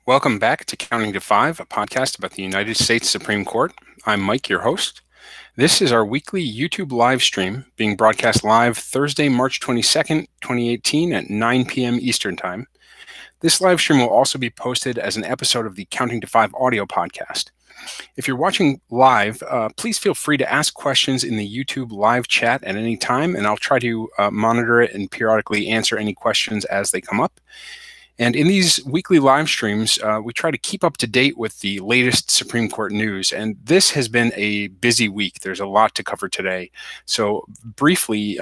Welcome back to Counting to Five, a podcast about the United States Supreme Court. I'm Mike, your host. This is our weekly YouTube live stream being broadcast live Thursday, March 22nd, 2018 at 9 p.m. Eastern Time. This live stream will also be posted as an episode of the Counting to Five audio podcast. If you're watching live, please feel free to ask questions in the YouTube live chat at any time, and I'll try to monitor it and periodically answer any questions as they come up. And in these weekly live streams, we try to keep up to date with the latest Supreme Court news. And this has been a busy week. There's a lot to cover today. So briefly,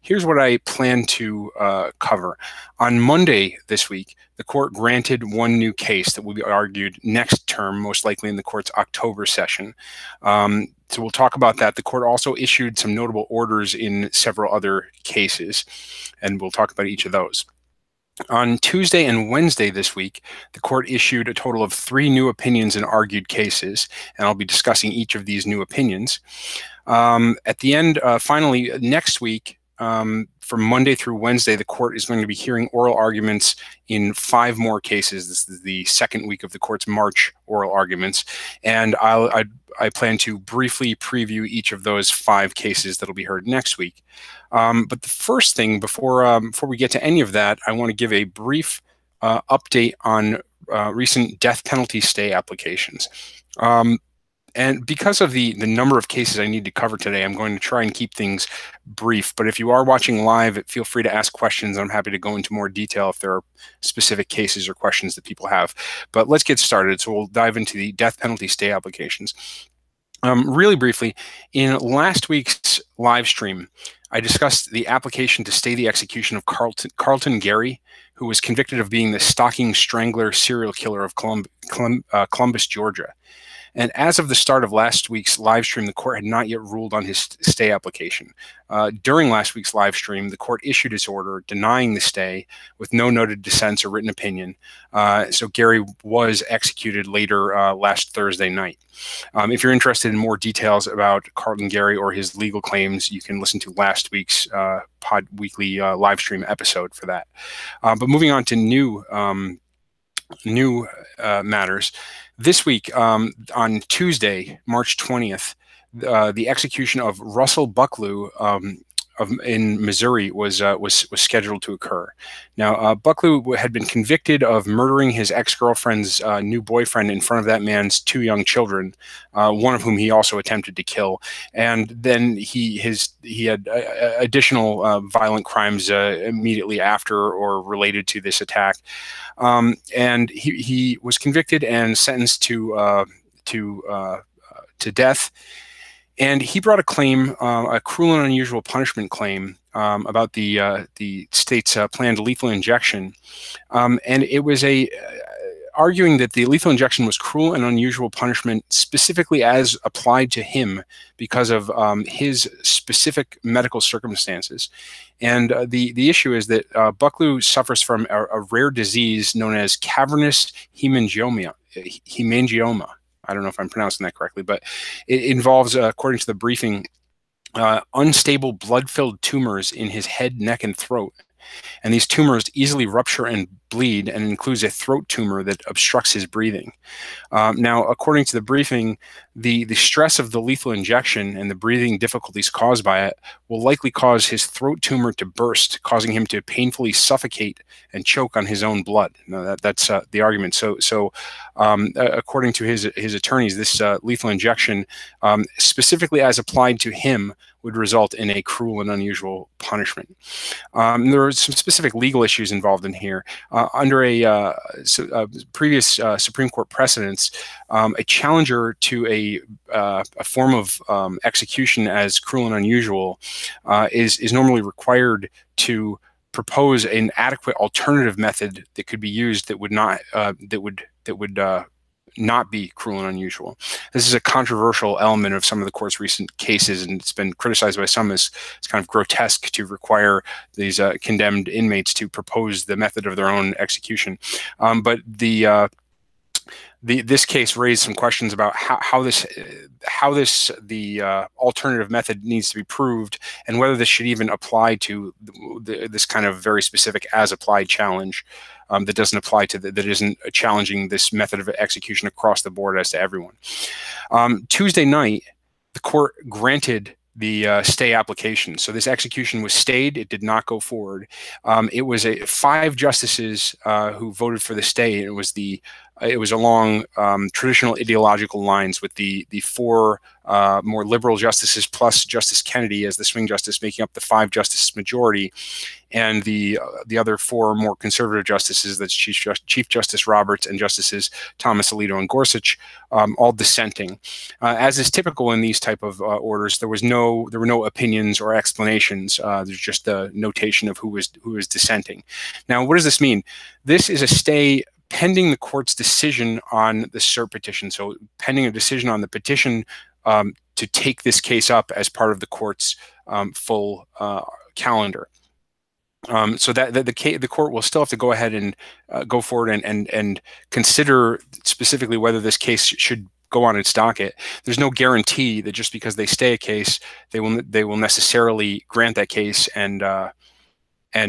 here's what I plan to cover. On Monday this week, the court granted one new case that will be argued next term, most likely in the court's October session. So we'll talk about that. The court also issued some notable orders in several other cases, and we'll talk about each of those. On Tuesday and Wednesday this week, the court issued a total of 3 new opinions in argued cases, and I'll be discussing each of these new opinions. At the end, finally, next week, from Monday through Wednesday, the court is going to be hearing oral arguments in 5 more cases. This is the second week of the court's March oral arguments, and I plan to briefly preview each of those 5 cases that'll be heard next week. But the first thing, before we get to any of that, I want to give a brief update on recent death penalty stay applications. And because of the number of cases I need to cover today, I'm going to try and keep things brief. But if you are watching live, feel free to ask questions. I'm happy to go into more detail if there are specific cases or questions that people have. But let's get started. So we'll dive into the death penalty stay applications. Really briefly, in last week's live stream, I discussed the application to stay the execution of Carlton Gerry, who was convicted of being the stalking strangler serial killer of Columbus, Georgia. And as of the start of last week's live stream, the court had not yet ruled on his stay application. During last week's live stream, the court issued its order denying the stay with no noted dissents or written opinion. So Gerry was executed later last Thursday night. If you're interested in more details about Carlton Gerry or his legal claims, you can listen to last week's weekly live stream episode for that. But moving on to new matters. This week, on Tuesday, March 20th, the execution of Russell Bucklew in Missouri was scheduled to occur. Now, Bucklew had been convicted of murdering his ex-girlfriend's new boyfriend in front of that man's 2 young children, one of whom he also attempted to kill. And then he had additional violent crimes immediately after or related to this attack. And he was convicted and sentenced to death. And he brought a claim, a cruel and unusual punishment claim, about the state's planned lethal injection, and it was arguing that the lethal injection was cruel and unusual punishment specifically as applied to him because of his specific medical circumstances. And the issue is that Bucklew suffers from a rare disease known as cavernous hemangioma. I don't know if I'm pronouncing that correctly, but it involves, according to the briefing, unstable blood-filled tumors in his head, neck, and throat. And these tumors easily rupture and bleed, and includes a throat tumor that obstructs his breathing. Now, according to the briefing, the stress of the lethal injection and the breathing difficulties caused by it will likely cause his throat tumor to burst, causing him to painfully suffocate and choke on his own blood. Now, that's the argument. So according to his attorneys, this lethal injection, specifically as applied to him, would result in a cruel and unusual punishment. There are some specific legal issues involved in here. Under a previous Supreme Court precedents, a challenger to a form of execution as cruel and unusual is normally required to propose an adequate alternative method that could be used that would not be cruel and unusual. This is a controversial element of some of the court's recent cases, and it's been criticized by some as kind of grotesque to require these condemned inmates to propose the method of their own execution. But the This case raised some questions about how the alternative method needs to be proved, and whether this should even apply to this kind of very specific as applied challenge that doesn't apply to that isn't challenging this method of execution across the board as to everyone. Tuesday night, the court granted the stay application. So this execution was stayed. It did not go forward. It was 5 justices who voted for the stay. It was along traditional ideological lines, with the 4 more liberal justices plus Justice Kennedy as the swing justice making up the 5 justice majority, and the other 4 more conservative justices, that's Chief Justice Roberts and Justices Thomas Alito and Gorsuch, all dissenting. As is typical in these type of orders, there were no opinions or explanations. There's just a notation of who was dissenting. Now, what does this mean? This is a stay pending the court's decision on the cert petition. So pending a decision on the petition to take this case up as part of the court's full calendar. So that the court will still have to go ahead and go forward and consider specifically whether this case should go on its docket. There's no guarantee that just because they stay a case, they will necessarily grant that case and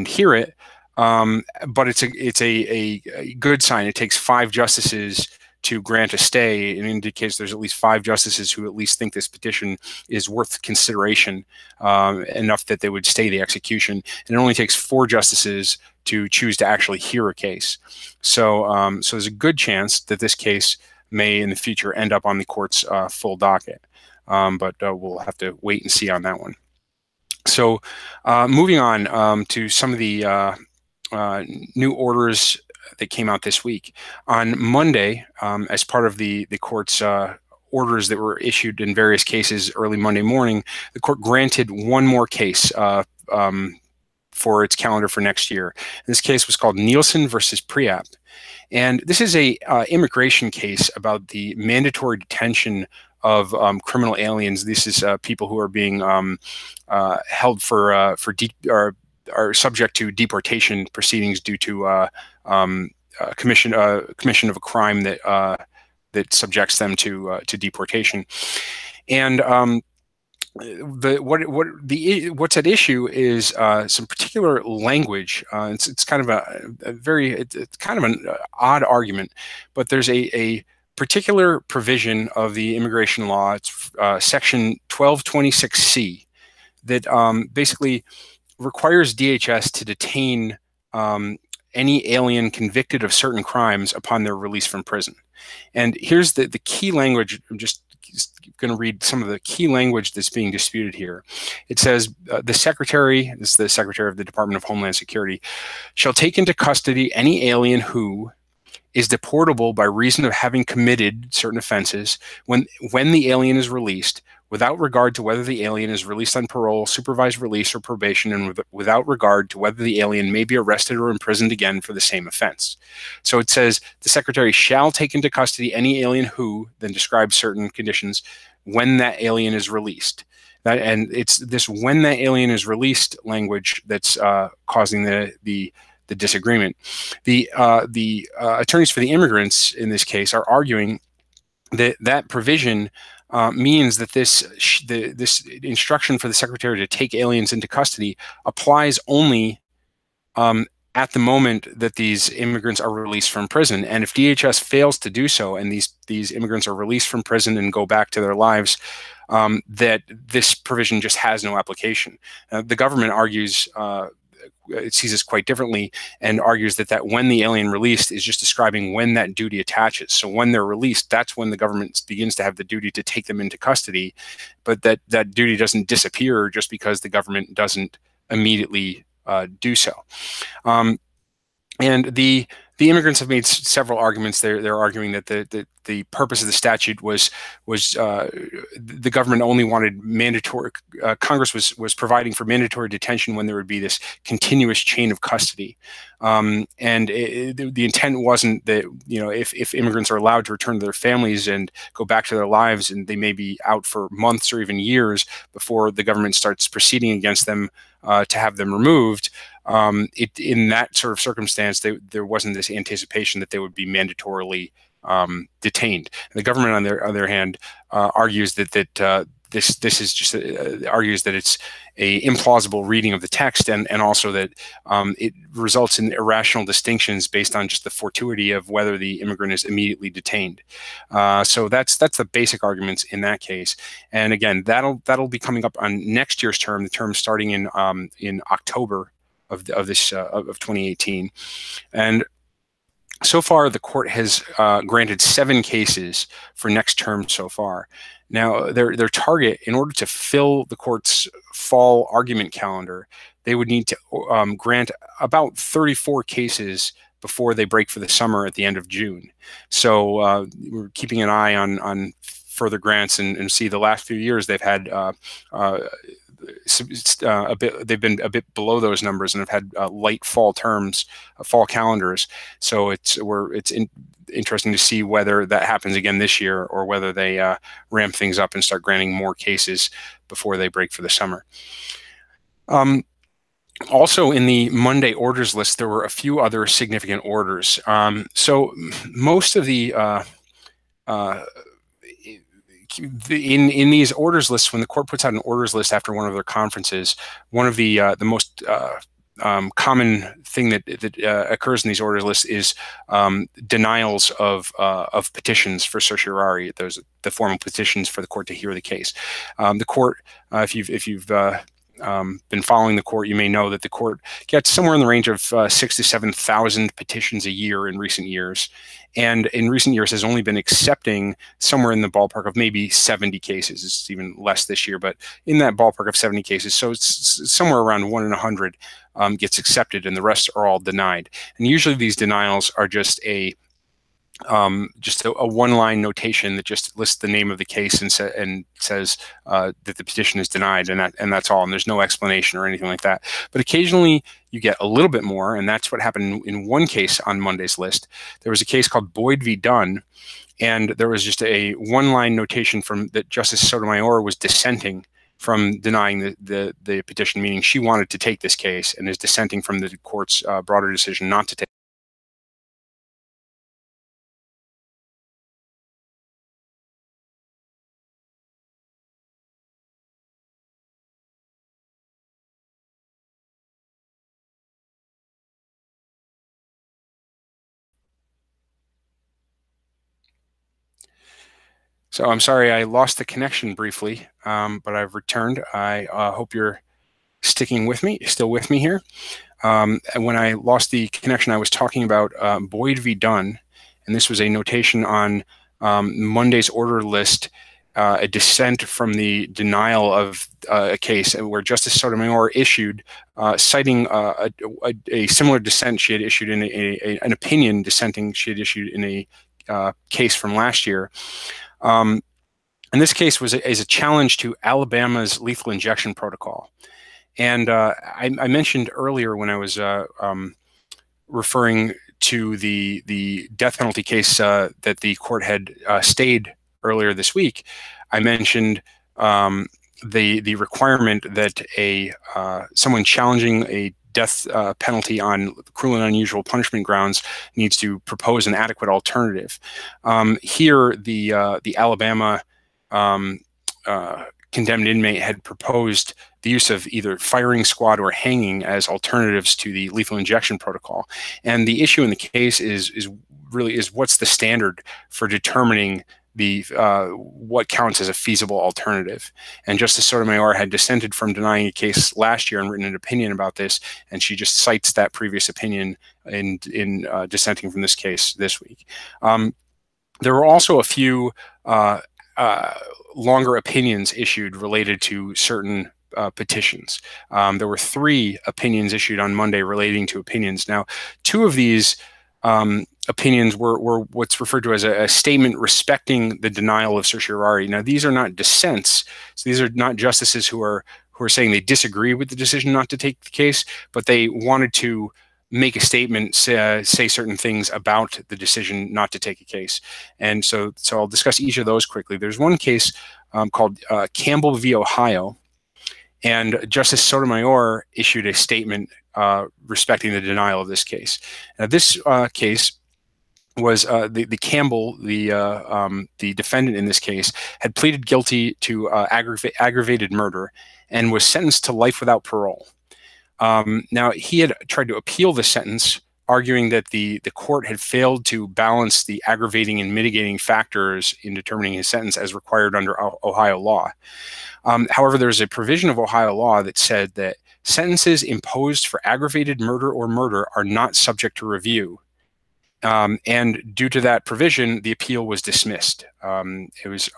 hear it. But it's a good sign. It takes 5 justices to grant a stay. It indicates there's at least 5 justices who at least think this petition is worth consideration enough that they would stay the execution. And it only takes 4 justices to choose to actually hear a case. So there's a good chance that this case may in the future end up on the court's full docket. But we'll have to wait and see on that one. So moving on to some of the new orders that came out this week. On Monday, as part of the court's orders that were issued in various cases early Monday morning, the court granted one more case for its calendar for next year. This case was called Nielsen versus Preap. And this is a immigration case about the mandatory detention of criminal aliens. This is people who are being held for are subject to deportation proceedings due to commission of a crime that subjects them to deportation. And what's at issue is some particular language. It's kind of it's kind of an odd argument, but there's a particular provision of the immigration law. It's section 1226C that basically requires DHS to detain any alien convicted of certain crimes upon their release from prison. And here's the key language. I'm just going to read some of the key language that's being disputed here. It says, the Secretary, this is the Secretary of the Department of Homeland Security, shall take into custody any alien who is deportable by reason of having committed certain offenses when the alien is released, without regard to whether the alien is released on parole, supervised release, or probation, and without regard to whether the alien may be arrested or imprisoned again for the same offense. So it says the Secretary shall take into custody any alien who, then describes certain conditions, when that alien is released. And it's this "when that alien is released" language that's causing the disagreement. The attorneys for the immigrants in this case are arguing that provision means that this instruction for the Secretary to take aliens into custody applies only at the moment that these immigrants are released from prison. And if DHS fails to do so, and these immigrants are released from prison and go back to their lives, that this provision just has no application. The government argues it sees this quite differently and argues that when the alien released is just describing when that duty attaches. So when they're released, that's when the government begins to have the duty to take them into custody, but that duty doesn't disappear just because the government doesn't immediately do so. And the immigrants have made several arguments. They're arguing that the purpose of the statute was the government only wanted mandatory. Congress was providing for mandatory detention when there would be this continuous chain of custody, and the intent wasn't that if immigrants are allowed to return to their families and go back to their lives, and they may be out for months or even years before the government starts proceeding against them to have them removed. In that sort of circumstance, there wasn't this anticipation that they would be mandatorily detained. The government, on their other hand, argues that this is just argues that it's a implausible reading of the text, and also that it results in irrational distinctions based on just the fortuity of whether the immigrant is immediately detained. So that's the basic arguments in that case. And again, that'll be coming up on next year's term, the term starting in October of 2018. And so far, the court has granted 7 cases for next term so far. Now, their target, in order to fill the court's fall argument calendar, they would need to grant about 34 cases before they break for the summer at the end of June. So we're keeping an eye on further grants, and see the last few years they've had they've been a bit below those numbers and have had light fall terms, fall calendars. So it's interesting to see whether that happens again this year, or whether they ramp things up and start granting more cases before they break for the summer. Also, in the Monday orders list, there were a few other significant orders. So most of the in these orders lists, when the court puts out an orders list after one of their conferences, one of the most common thing that occurs in these orders lists is denials of petitions for certiorari, the formal petitions for the court to hear the case. The court, if you've been following the court, you may know that the court gets somewhere in the range of 6,000 to 7,000 petitions a year in recent years, and in recent years has only been accepting somewhere in the ballpark of maybe 70 cases. It's even less this year, but in that ballpark of 70 cases. So it's somewhere around 1 in 100 gets accepted, and the rest are all denied. And usually these denials are just a one-line notation that just lists the name of the case and says that the petition is denied, and that's all. And there's no explanation or anything like that. But occasionally you get a little bit more, and that's what happened in one case on Monday's list. There was a case called Boyd v. Dunn, and there was just a one-line notation from that Justice Sotomayor was dissenting from denying the petition, meaning she wanted to take this case and is dissenting from the court's broader decision not to take. So I'm sorry I lost the connection briefly, but I've returned. I hope you're still with me here. And when I lost the connection, I was talking about Boyd v. Dunn, and this was a notation on Monday's order list, a dissent from the denial of a case where Justice Sotomayor issued, citing a similar dissent she had issued in an opinion dissenting she had issued in a case from last year. And this case is a challenge to Alabama's lethal injection protocol. And I mentioned earlier when I was referring to the death penalty case that the court had stayed earlier this week, I mentioned the requirement that someone challenging a death penalty on cruel and unusual punishment grounds needs to propose an adequate alternative. Here, the Alabama condemned inmate had proposed the use of either firing squad or hanging as alternatives to the lethal injection protocol. And the issue in the case is what's the standard for determining what counts as a feasible alternative. And Justice Sotomayor had dissented from denying a case last year and written an opinion about this, and she just cites that previous opinion in dissenting from this case this week. There were also a few longer opinions issued related to certain petitions. There were 3 opinions issued on Monday relating to opinions. Now, 2 of these opinions were what's referred to as a statement respecting the denial of certiorari. Now, these are not dissents. So these are not justices who are saying they disagree with the decision not to take the case, but they wanted to make a statement, say certain things about the decision not to take a case. And so I'll discuss each of those quickly. There's one case called Campbell v. Ohio, and Justice Sotomayor issued a statement respecting the denial of this case. Now, this case was the Campbell, the defendant in this case, had pleaded guilty to aggravated murder and was sentenced to life without parole. Now, he had tried to appeal the sentence, arguing that the court had failed to balance the aggravating and mitigating factors in determining his sentence as required under Ohio law. However, there's a provision of Ohio law that said that sentences imposed for aggravated murder or murder are not subject to review. And due to that provision, the appeal was dismissed. It was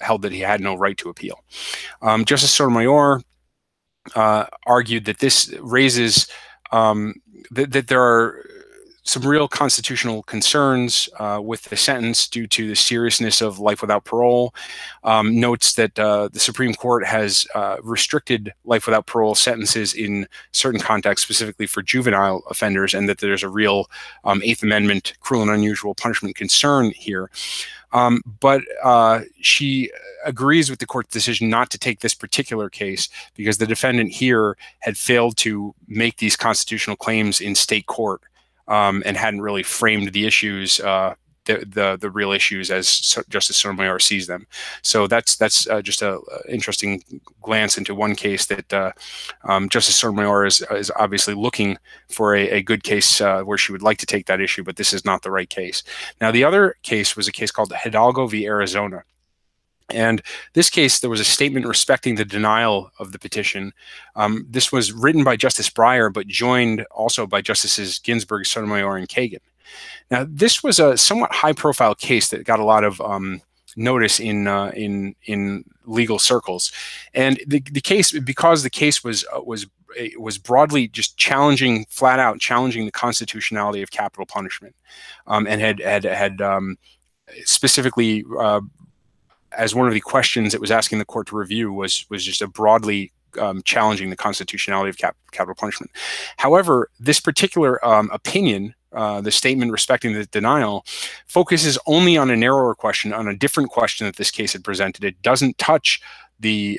held that he had no right to appeal. Justice Sotomayor argued that this raises that there are some real constitutional concerns with the sentence due to the seriousness of life without parole. Notes that the Supreme Court has restricted life without parole sentences in certain contexts, specifically for juvenile offenders, and that there's a real Eighth Amendment cruel and unusual punishment concern here. But she agrees with the court's decision not to take this particular case because the defendant here had failed to make these constitutional claims in state court and hadn't really framed the issues, the real issues as Justice Sotomayor sees them. So that's just an interesting glance into one case that Justice Sotomayor is obviously looking for a good case where she would like to take that issue, but this is not the right case. Now, the other case was a case called Hidalgo v. Arizona. And this case, there was a statement respecting the denial of the petition. This was written by Justice Breyer, but joined also by Justices Ginsburg, Sotomayor, and Kagan. Now, this was a somewhat high-profile case that got a lot of notice in legal circles, and the case, because the case was broadly just challenging, flat out challenging the constitutionality of capital punishment, and had specifically. As one of the questions it was asking the court to review was just a broadly challenging the constitutionality of capital punishment. However, this particular opinion, the statement respecting the denial, focuses only on a narrower question, on a different question that this case had presented. It doesn't touch the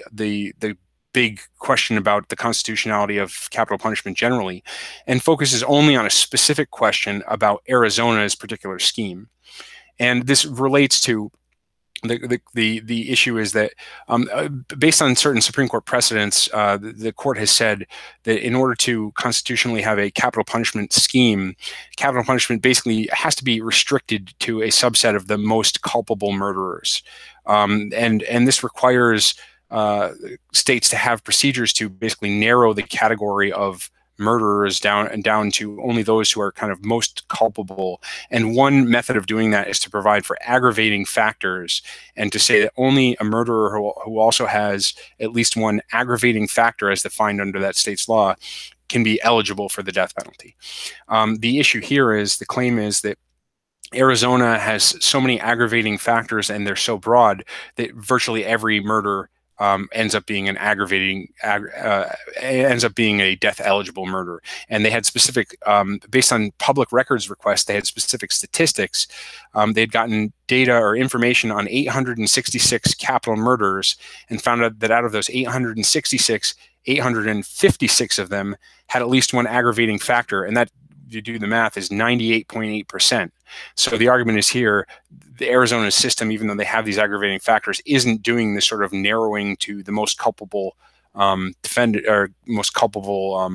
big question about the constitutionality of capital punishment generally, and focuses only on a specific question about Arizona's particular scheme. And this relates to the issue is that based on certain Supreme Court precedents, the court has said that in order to constitutionally have a capital punishment scheme, capital punishment basically has to be restricted to a subset of the most culpable murderers. And this requires states to have procedures to basically narrow the category of murderers down to only those who are kind of most culpable. And one method of doing that is to provide for aggravating factors and to say that only a murderer who also has at least one aggravating factor as defined under that state's law can be eligible for the death penalty. The issue here is, the claim is that Arizona has so many aggravating factors and they're so broad that virtually every murder ends up being ends up being a death eligible murder. And they had specific, based on public records requests, they had specific statistics. They'd gotten data or information on 866 capital murders and found out that out of those 866, 856 of them had at least one aggravating factor. And that, if you do the math, is 98.8%. So the argument is here, the Arizona system, even though they have these aggravating factors, isn't doing this sort of narrowing to the most culpable defendant or most culpable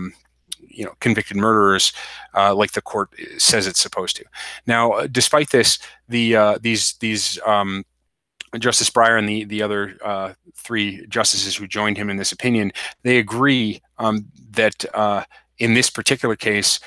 convicted murderers like the court says it's supposed to. Now, despite this, these Justice Breyer and the other three justices who joined him in this opinion, they agree that in this particular case,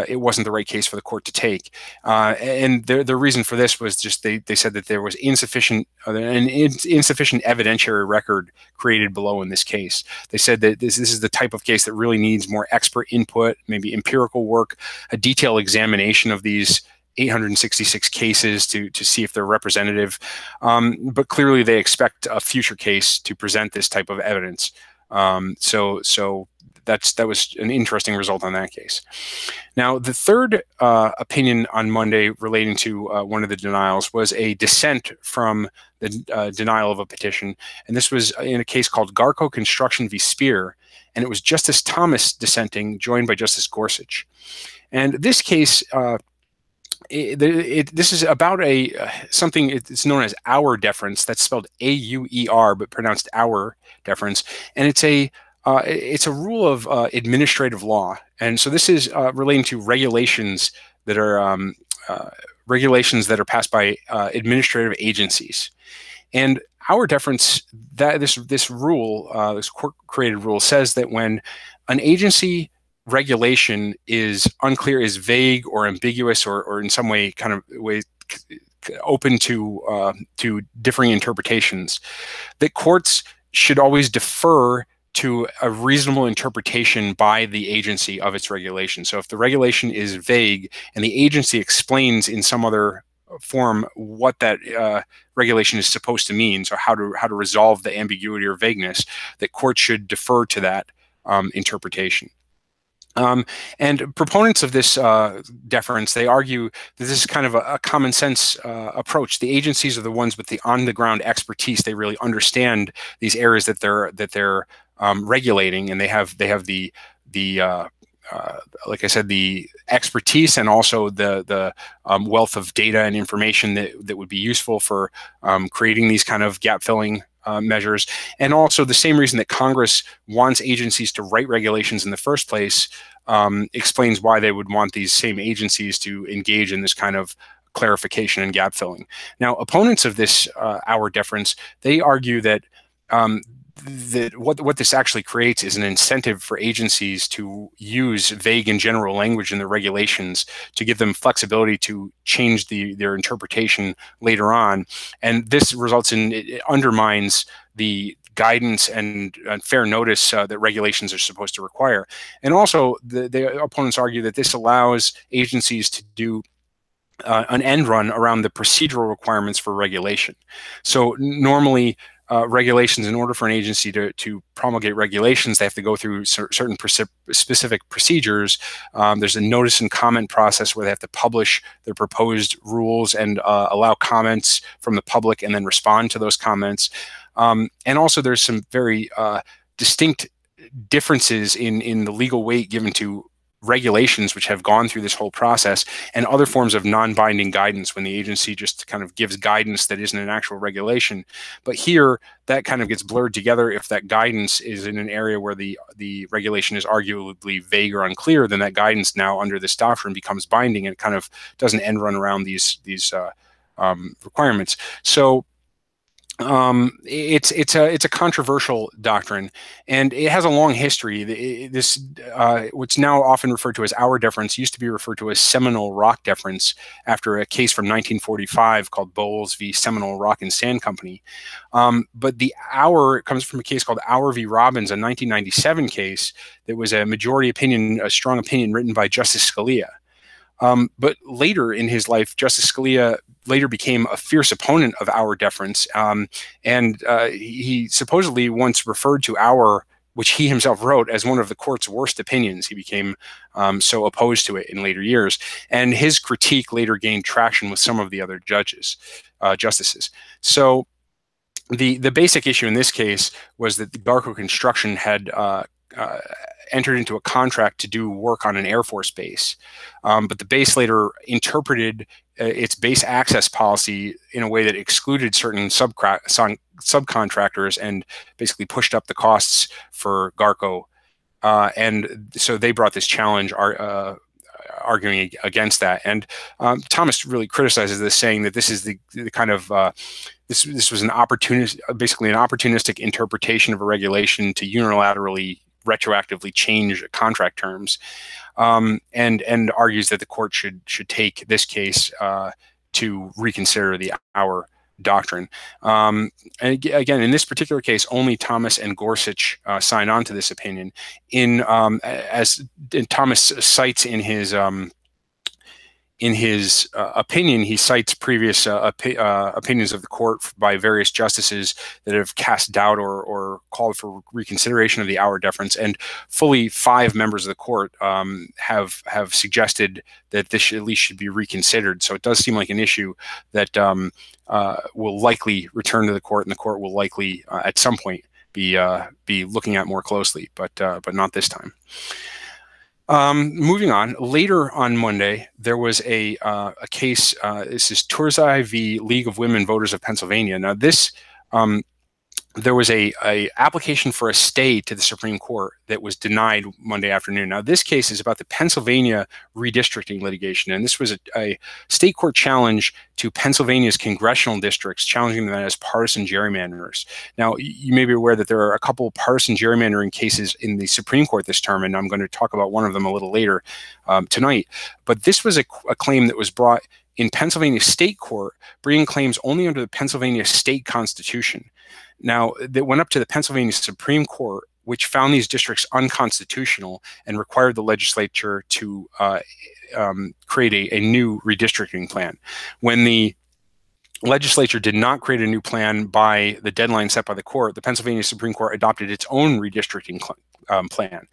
it wasn't the right case for the court to take. And the reason for this was just they said that there was an insufficient evidentiary record created below in this case. They said that this is the type of case that really needs more expert input, maybe empirical work, a detailed examination of these 866 cases to see if they're representative. But clearly they expect a future case to present this type of evidence. So that was an interesting result on that case. Now, the third opinion on Monday relating to one of the denials was a dissent from the denial of a petition. And this was in a case called Garco Construction v. Speer. And it was Justice Thomas dissenting, joined by Justice Gorsuch. And this case this is about something. It's known as Auer deference. That's spelled A-U-E-R, but pronounced Auer deference, and it's a rule of administrative law. And so this is relating to regulations that are passed by administrative agencies. And Auer deference, that this rule, this court-created rule, says that when an agency regulation is unclear, is vague or ambiguous, or in some way kind of open to differing interpretations, that courts should always defer to a reasonable interpretation by the agency of its regulation. So if the regulation is vague and the agency explains in some other form what that regulation is supposed to mean, so how to resolve the ambiguity or vagueness, that courts should defer to that interpretation. And proponents of this deference, they argue that this is kind of a common sense approach. The agencies are the ones with the on-the-ground expertise. They really understand these areas that they're regulating, and they have the like I said, the expertise and also the wealth of data and information that would be useful for creating these kind of gap-filling measures. And also the same reason that Congress wants agencies to write regulations in the first place explains why they would want these same agencies to engage in this kind of clarification and gap filling. Now, opponents of this Auer deference, they argue that what this actually creates is an incentive for agencies to use vague and general language in their regulations to give them flexibility to change their interpretation later on. And this results in, it undermines the guidance and fair notice that regulations are supposed to require. And also, the opponents argue that this allows agencies to do an end run around the procedural requirements for regulation. So normally, regulations, in order for an agency to promulgate regulations, they have to go through certain specific procedures. There's a notice and comment process where they have to publish their proposed rules and allow comments from the public and then respond to those comments. And also there's some very distinct differences in the legal weight given to regulations which have gone through this whole process and other forms of non-binding guidance when the agency just kind of gives guidance that isn't an actual regulation. But here, that kind of gets blurred together. If that guidance is in an area where the regulation is arguably vague or unclear, then that guidance now under this doctrine becomes binding and it kind of doesn't end run around these requirements. So it's a controversial doctrine, and it has a long history. This what's now often referred to as Auer deference used to be referred to as Seminole Rock deference after a case from 1945 called Bowles v. Seminole Rock and Sand Company. But the Auer comes from a case called Auer v. Robbins, a 1997 case that was a majority opinion, a strong opinion written by Justice Scalia. But later in his life, Justice Scalia later became a fierce opponent of Auer deference, and he supposedly once referred to Auer, which he himself wrote, as one of the court's worst opinions. He became so opposed to it in later years, and his critique later gained traction with some of the other justices. So the basic issue in this case was that the Garco Construction had entered into a contract to do work on an Air Force base. But the base later interpreted its base access policy in a way that excluded certain subcontractors and basically pushed up the costs for Garco. And so they brought this challenge arguing against that. And Thomas really criticizes this, saying that this is the kind of this was basically an opportunistic interpretation of a regulation to unilaterally retroactively change contract terms, and argues that the court should take this case to reconsider the Auer doctrine. And again, in this particular case, only Thomas and Gorsuch sign on to this opinion. As Thomas cites in his opinion, he cites previous opinions of the court by various justices that have cast doubt or called for reconsideration of the Auer deference, and fully 5 members of the court have suggested that this at least should be reconsidered. So it does seem like an issue that will likely return to the court, and the court will likely at some point be looking at more closely, but not this time. Moving on, later on Monday, there was a case. This is Turzai v. League of Women Voters of Pennsylvania. Now, this there was a application for a stay to the Supreme Court that was denied Monday afternoon. Now, this case is about the Pennsylvania redistricting litigation, and this was a state court challenge to Pennsylvania's congressional districts, challenging them as partisan gerrymanderers. Now, you may be aware that there are a couple of partisan gerrymandering cases in the Supreme Court this term, and I'm going to talk about one of them a little later tonight. But this was a claim that was brought in Pennsylvania state court, bringing claims only under the Pennsylvania state constitution. Now, that went up to the Pennsylvania Supreme Court, which found these districts unconstitutional and required the legislature to create a new redistricting plan. When the legislature did not create a new plan by the deadline set by the court, the Pennsylvania Supreme Court adopted its own redistricting plan.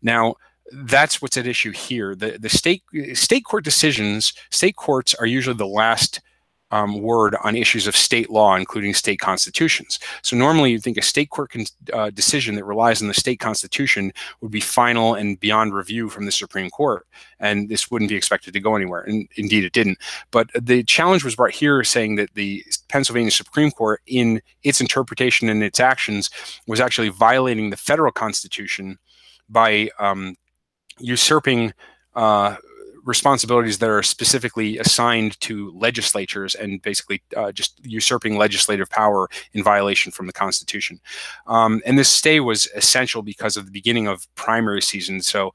Now, that's what's at issue here. The state court decisions, state courts are usually the last word on issues of state law, including state constitutions. So normally you'd think a state court decision that relies on the state constitution would be final and beyond review from the Supreme Court, and this wouldn't be expected to go anywhere. And indeed it didn't. But the challenge was brought here, saying that the Pennsylvania Supreme Court, in its interpretation and its actions, was actually violating the federal constitution by usurping responsibilities that are specifically assigned to legislatures, and basically just usurping legislative power in violation from the Constitution. And this stay was essential because of the beginning of primary season. So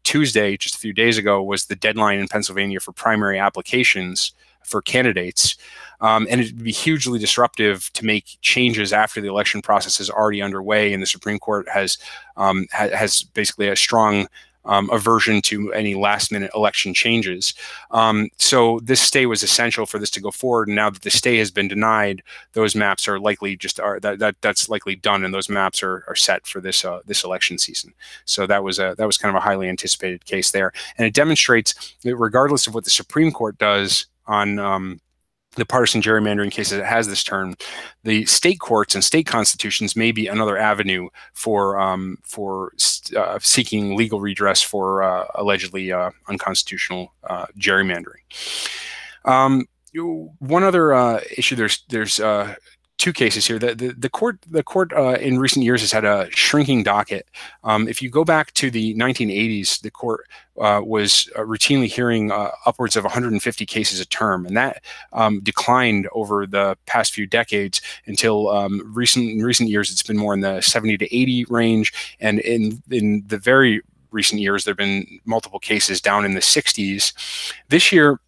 Tuesday, just a few days ago, was the deadline in Pennsylvania for primary applications for candidates. And it would be hugely disruptive to make changes after the election process is already underway, and the Supreme Court has basically a strong aversion to any last-minute election changes. So this stay was essential for this to go forward. And now that the stay has been denied, those maps are likely that's likely done, and those maps are set for this election season. So that was kind of a highly anticipated case there, and it demonstrates that regardless of what the Supreme Court does on the partisan gerrymandering cases it has this term, the state courts and state constitutions may be another avenue for seeking legal redress for allegedly unconstitutional gerrymandering. One other issue, there's two cases here. The court in recent years has had a shrinking docket. If you go back to the 1980s, the court was routinely hearing upwards of 150 cases a term, and that declined over the past few decades until in recent years it's been more in the 70 to 80 range, and in the very recent years there have been multiple cases down in the 60s. This year,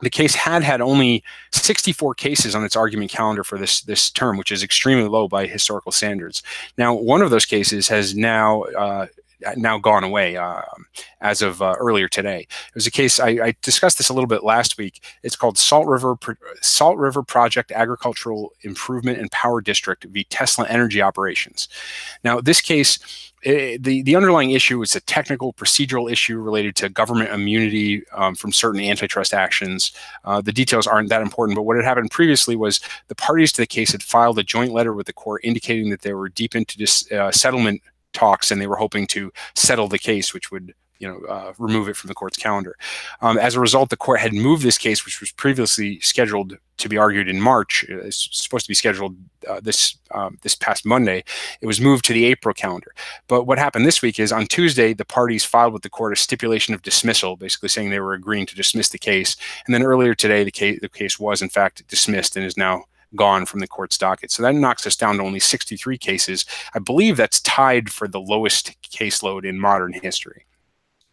the case had only 64 cases on its argument calendar for this term, which is extremely low by historical standards. Now, one of those cases has now gone away as of earlier today. It was a case, I discussed this a little bit last week. It's called Salt River Project Agricultural Improvement and Power District v. Tesla Energy Operations. Now, this case, the underlying issue is a technical procedural issue related to government immunity from certain antitrust actions. The details aren't that important, but what had happened previously was the parties to the case had filed a joint letter with the court indicating that they were deep into this settlement talks, and they were hoping to settle the case, which would remove it from the court's calendar. As a result, the court had moved this case, which was previously scheduled to be argued in March. It's supposed to be scheduled this past Monday. It was moved to the April calendar. But what happened this week is on Tuesday, the parties filed with the court a stipulation of dismissal, basically saying they were agreeing to dismiss the case. And then earlier today, the case was in fact dismissed and is now gone from the court's docket. So that knocks us down to only 63 cases. I believe that's tied for the lowest caseload in modern history.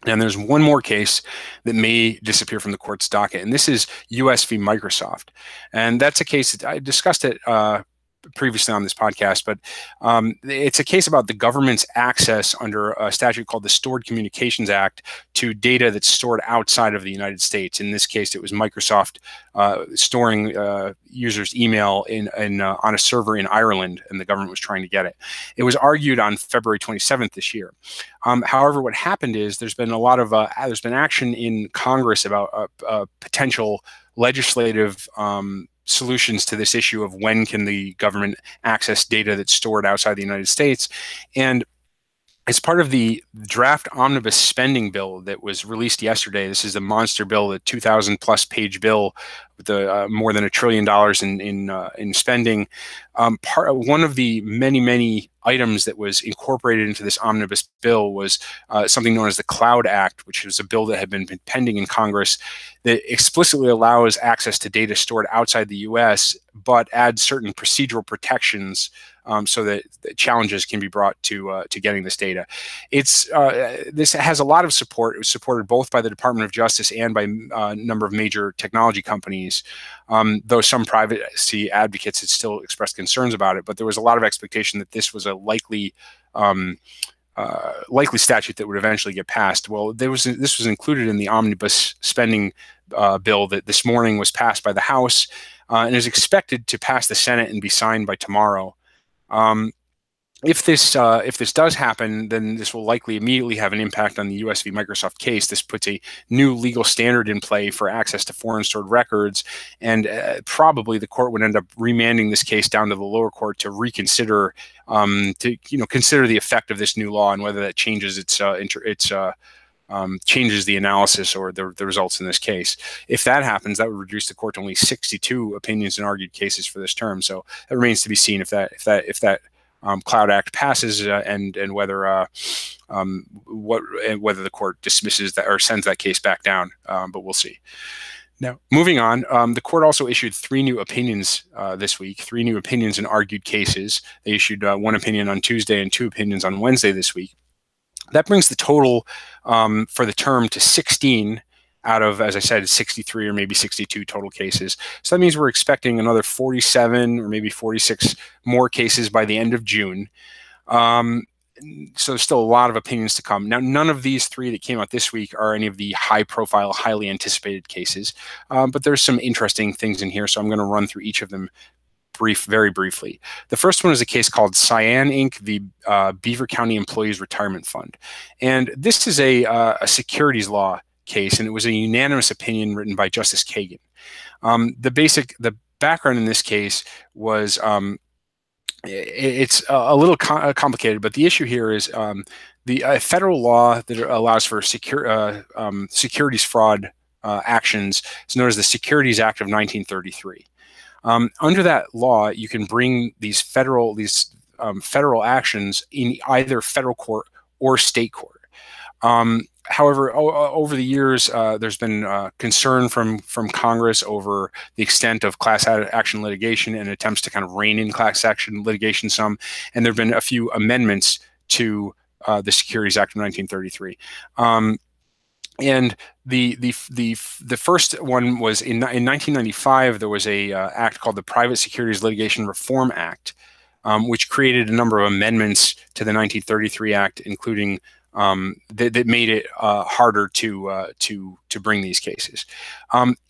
And there's one more case that may disappear from the court's docket, and this is U.S. v. Microsoft. And that's a case that I discussed it previously on this podcast, but it's a case about the government's access under a statute called the Stored Communications Act to data that's stored outside of the United States. In this case, it was Microsoft storing users' email on a server in Ireland, and the government was trying to get it. It was argued on February 27th this year. However, what happened is there's been a lot of there's been action in Congress about potential legislative solutions to this issue of when can the government access data that's stored outside the United States. And as part of the draft omnibus spending bill that was released yesterday, this is a monster bill, the 2,000+ page bill with the more than $1 trillion in spending. One of the many items that was incorporated into this omnibus bill was something known as the Cloud Act, which is a bill that had been pending in Congress that explicitly allows access to data stored outside the U.S., but adds certain procedural protections so that challenges can be brought to getting this data. This has a lot of support. It was supported both by the Department of Justice and by a number of major technology companies, though some privacy advocates had still expressed concerns about it. But there was a lot of expectation that this was a likely statute that would eventually get passed. Well, this was included in the omnibus spending bill that this morning was passed by the House and is expected to pass the Senate and be signed by tomorrow. If this does happen, then this will likely immediately have an impact on the US v. Microsoft case. This puts a new legal standard in play for access to foreign stored records, and probably the court would end up remanding this case down to the lower court to reconsider, consider the effect of this new law and whether that changes changes the analysis or the results in this case. If that happens, that would reduce the court to only 62 opinions and argued cases for this term. So it remains to be seen if that Cloud Act passes and whether whether the court dismisses that or sends that case back down. But we'll see. Now, moving on, the court also issued 3 new opinions this week, 3 new opinions in argued cases. They issued 1 opinion on Tuesday and 2 opinions on Wednesday this week. That brings the total for the term to 16 out of, as I said, 63 or maybe 62 total cases. So that means we're expecting another 47 or maybe 46 more cases by the end of June. So there's still a lot of opinions to come. Now, none of these 3 that came out this week are any of the high-profile, highly anticipated cases, but there's some interesting things in here, so I'm going to run through each of them very briefly. The first one is a case called Cyan Inc., the Beaver County Employees Retirement Fund. And this is a securities law case, and it was a unanimous opinion written by Justice Kagan. The background in this case was, it's a little complicated, but the issue here is the federal law that allows for securities fraud actions is known as the Securities Act of 1933. Under that law, you can bring these federal actions in either federal court or state court. However, over the years, there's been concern from Congress over the extent of class action litigation and attempts to kind of rein in class action litigation some, and there have been a few amendments to the Securities Act of 1933. And the first one was in 1995. There was a act called the Private Securities Litigation Reform Act, which created a number of amendments to the 1933 Act, including that made it harder to bring these cases.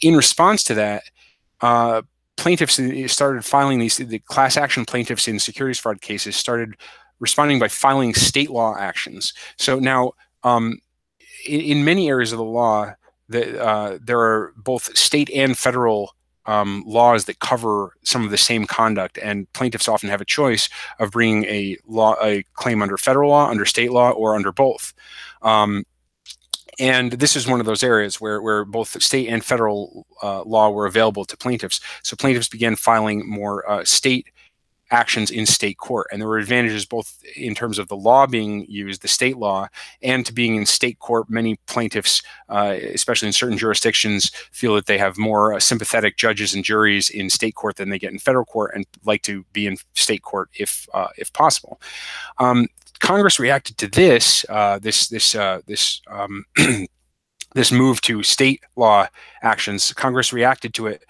In response to that, plaintiffs started filing the class action plaintiffs in securities fraud cases started responding by filing state law actions. So now, in many areas of the law, there are both state and federal laws that cover some of the same conduct, and plaintiffs often have a choice of bringing a claim under federal law, under state law, or under both. And this is one of those areas where both state and federal law were available to plaintiffs. So plaintiffs began filing more state actions in state court. And there were advantages both in terms of the law being used, the state law, and to being in state court. Many plaintiffs, especially in certain jurisdictions, feel that they have more sympathetic judges and juries in state court than they get in federal court, and like to be in state court if possible. Congress reacted to this this move to state law actions. Congress reacted to it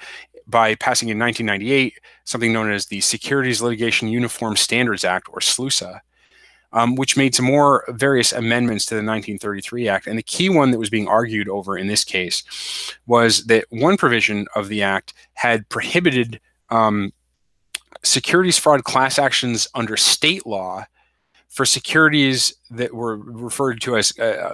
by passing in 1998 something known as the Securities Litigation Uniform Standards Act, or SLUSA, which made some more various amendments to the 1933 Act. And the key one that was being argued over in this case was that one provision of the Act had prohibited securities fraud class actions under state law for securities that were referred to as,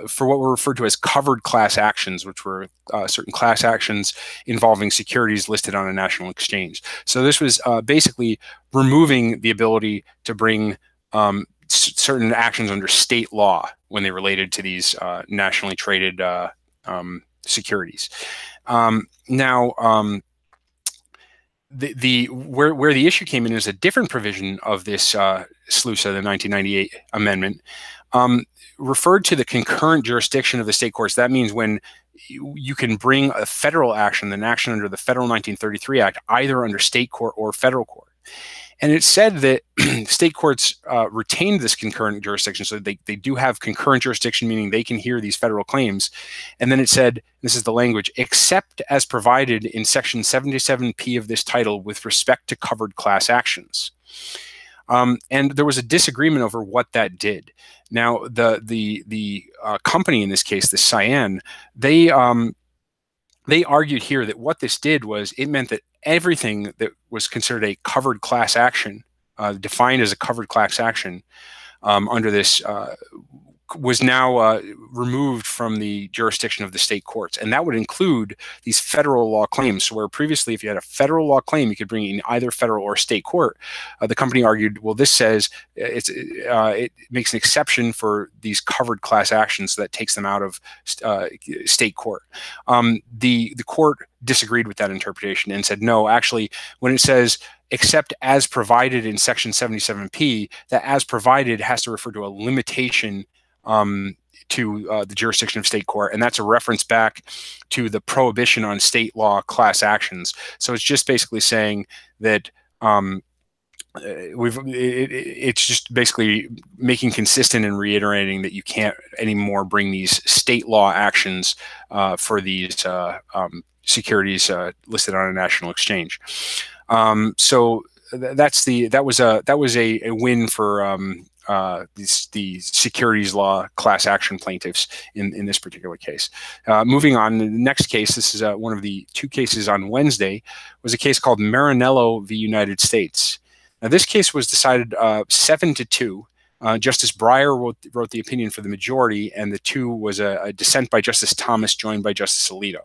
for what were referred to as covered class actions, which were certain class actions involving securities listed on a national exchange. So this was basically removing the ability to bring certain actions under state law when they related to these nationally traded securities. Where the issue came in is a different provision of this SLUSA, the 1998 amendment, referred to the concurrent jurisdiction of the state courts. That means when you can bring a federal action, an action under the Federal 1933 Act, either under state court or federal court. And it said that state courts retained this concurrent jurisdiction, so they do have concurrent jurisdiction, meaning they can hear these federal claims. And then it said, this is the language, except as provided in Section 77P of this title with respect to covered class actions. And there was a disagreement over what that did. Now, the company in this case, the Cyan, they argued here that what this did was it meant that everything that was considered a covered class action, defined as a covered class action under this, was now removed from the jurisdiction of the state courts. And that would include these federal law claims. So where previously, if you had a federal law claim, you could bring it in either federal or state court. The company argued, well, this says it makes an exception for these covered class actions, so that takes them out of state court. The court disagreed with that interpretation and said, no, actually, when it says except as provided in Section 77P, that as provided has to refer to a limitation to the jurisdiction of state court, and that's a reference back to the prohibition on state law class actions. So it's just basically saying that it's just basically making consistent and reiterating that you can't anymore bring these state law actions for these securities listed on a national exchange. So that was a win for the securities law class action plaintiffs in this particular case. Moving on, the next case, this is one of the two cases on Wednesday, was a case called Marinello v. United States. Now, this case was decided 7-2. Justice Breyer wrote the opinion for the majority, and the 2 was a dissent by Justice Thomas, joined by Justice Alito.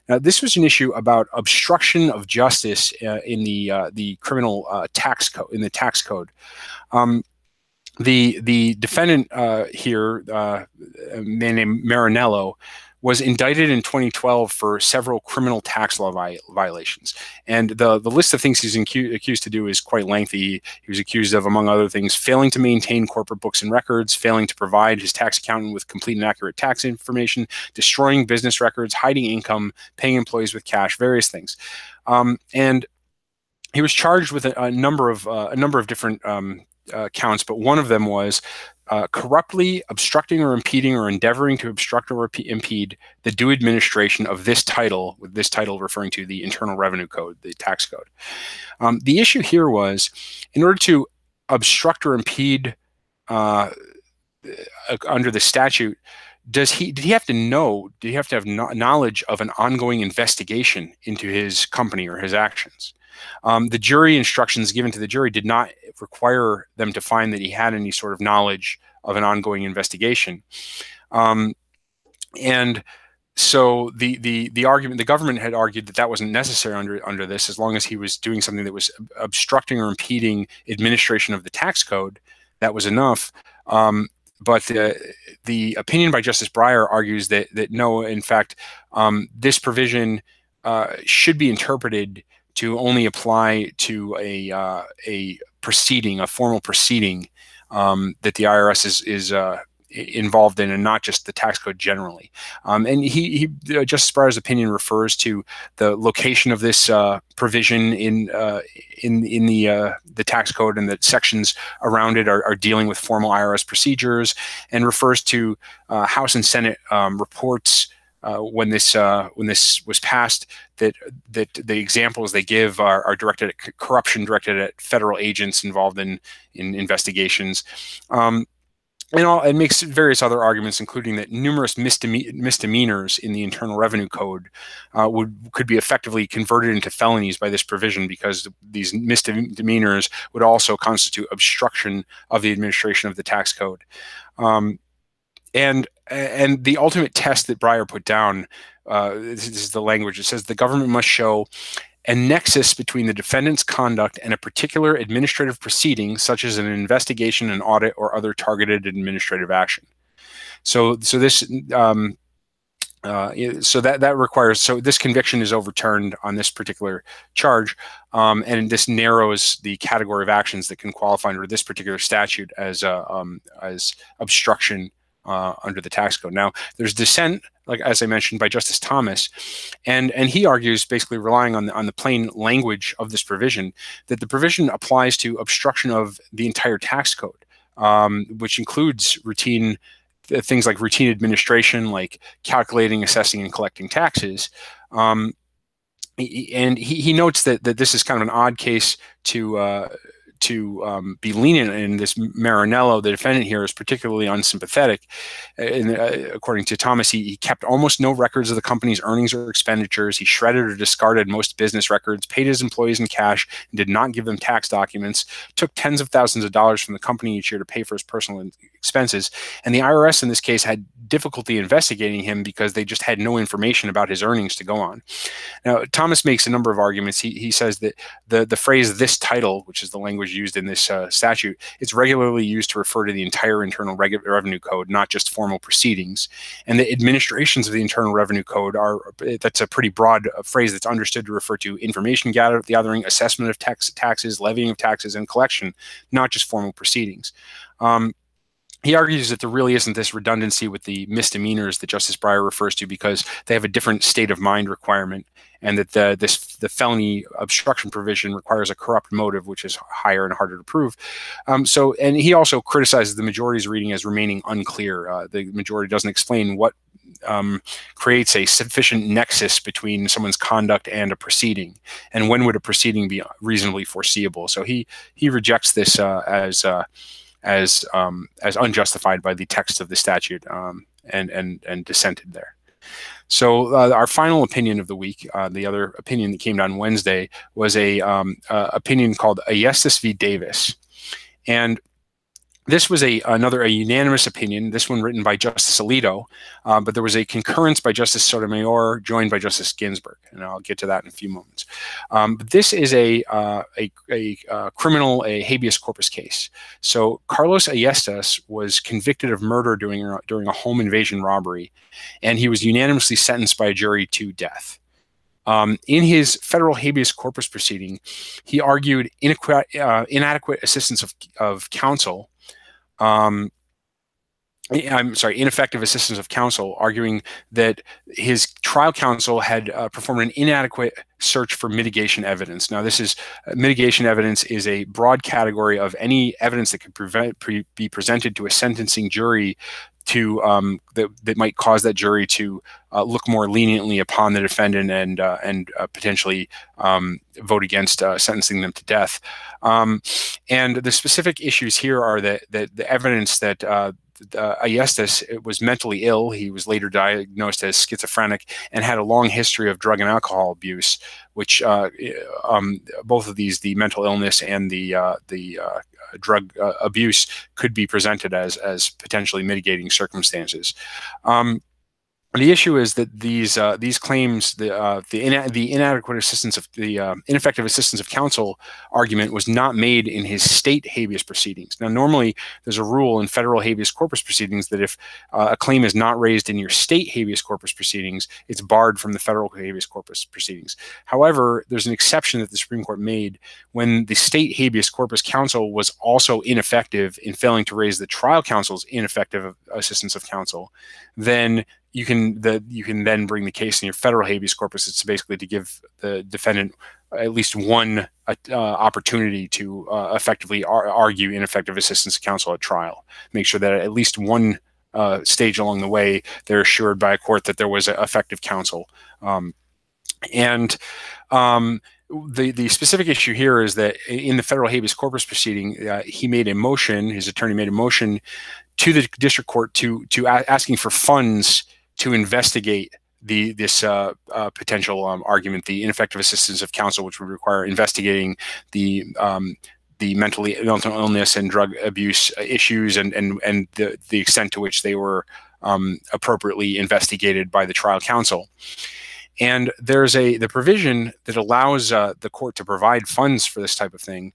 Now, this was an issue about obstruction of justice in the criminal tax code. In the tax code, the defendant here, a man named Marinello, was indicted in 2012 for several criminal tax law violations. And the list of things he's accused to do is quite lengthy. He was accused of, among other things, failing to maintain corporate books and records, failing to provide his tax accountant with complete and accurate tax information, destroying business records, hiding income, paying employees with cash, various things. And he was charged with a number of different counts, but one of them was corruptly obstructing or impeding or endeavoring to obstruct or impede the due administration of this title, with this title referring to the Internal Revenue Code, the tax code. The issue here was, in order to obstruct or impede under the statute, did he have to have knowledge of an ongoing investigation into his company or his actions? The jury instructions given to the jury did not require them to find that he had any sort of knowledge of an ongoing investigation. And so the government had argued that wasn't necessary under this, as long as he was doing something that was obstructing or impeding administration of the tax code. That was enough. But the opinion by Justice Breyer argues that no, in fact, this provision should be interpreted to only apply to a proceeding, a formal proceeding that the IRS is involved in, and not just the tax code generally. And Justice Breyer's opinion refers to the location of this provision in the tax code, and that sections around it are dealing with formal IRS procedures, and refers to House and Senate reports when this was passed, that the examples they give are directed at corruption, directed at federal agents involved in investigations. And makes various other arguments, including that numerous misdemeanors in the Internal Revenue Code could be effectively converted into felonies by this provision, because these misdemeanors would also constitute obstruction of the administration of the tax code. And the ultimate test that Breyer put down, this is the language. It says the government must show a nexus between the defendant's conduct and a particular administrative proceeding, such as an investigation, an audit, or other targeted administrative action. So this that requires, so this conviction is overturned on this particular charge, and this narrows the category of actions that can qualify under this particular statute as obstruction under the tax code. Now, there's dissent, like as I mentioned, by Justice Thomas, and he argues, basically relying on the plain language of this provision, that the provision applies to obstruction of the entire tax code, which includes routine things like routine administration, like calculating, assessing, and collecting taxes. And he notes that this is kind of an odd case to be lenient in. This Marinello, the defendant here, is particularly unsympathetic. According to Thomas, he kept almost no records of the company's earnings or expenditures. He shredded or discarded most business records, paid his employees in cash, and did not give them tax documents, took tens of thousands of dollars from the company each year to pay for his personal expenses. And the IRS in this case had difficulty investigating him because they just had no information about his earnings to go on. Now, Thomas makes a number of arguments. He says that the phrase "this title," which is the language used in this statute, it's regularly used to refer to the entire Internal Revenue Code, not just formal proceedings. And the administrations of the Internal Revenue Code that's a pretty broad phrase that's understood to refer to information gathering, assessment of taxes, levying of taxes, and collection, not just formal proceedings. He argues that there really isn't this redundancy with the misdemeanors that Justice Breyer refers to, because they have a different state of mind requirement, and that the felony obstruction provision requires a corrupt motive, which is higher and harder to prove. And he also criticizes the majority's reading as remaining unclear. The majority doesn't explain what creates a sufficient nexus between someone's conduct and a proceeding, and when would a proceeding be reasonably foreseeable. So he rejects this as unjustified by the text of the statute, and dissented there. So our final opinion of the week, the other opinion that came down Wednesday, was a opinion called Ayestas v. Davis, and this was a unanimous opinion, this one written by Justice Alito, but there was a concurrence by Justice Sotomayor, joined by Justice Ginsburg, and I'll get to that in a few moments. But this is a criminal, habeas corpus case. So Carlos Ayestas was convicted of murder during a home invasion robbery, and he was unanimously sentenced by a jury to death. In his federal habeas corpus proceeding, he argued inadequate assistance of counsel. Ineffective assistance of counsel, arguing that his trial counsel had performed an inadequate search for mitigation evidence. Now, mitigation evidence is a broad category of any evidence that could be presented to a sentencing jury that might cause that jury to look more leniently upon the defendant and potentially vote against sentencing them to death. And the specific issues here are that the evidence that Ayestas was mentally ill. He was later diagnosed as schizophrenic and had a long history of drug and alcohol abuse, which both of these, the mental illness and the drug abuse, could be presented as potentially mitigating circumstances. The issue is that these claims, the inadequate assistance of ineffective assistance of counsel argument, was not made in his state habeas proceedings. Now, normally there's a rule in federal habeas corpus proceedings that if a claim is not raised in your state habeas corpus proceedings, it's barred from the federal habeas corpus proceedings. However, there's an exception that the Supreme Court made when the state habeas corpus counsel was also ineffective in failing to raise the trial counsel's ineffective assistance of counsel. Then you can then bring the case in your federal habeas corpus. It's basically to give the defendant at least one opportunity to effectively argue ineffective assistance of counsel at trial. Make sure that at least one stage along the way, they're assured by a court that there was effective counsel. The specific issue here is that in the federal habeas corpus proceeding, his attorney made a motion to the district court to asking for funds to investigate this potential argument, the ineffective assistance of counsel, which would require investigating the mental illness and drug abuse issues and the extent to which they were appropriately investigated by the trial counsel. And there's the provision that allows the court to provide funds for this type of thing.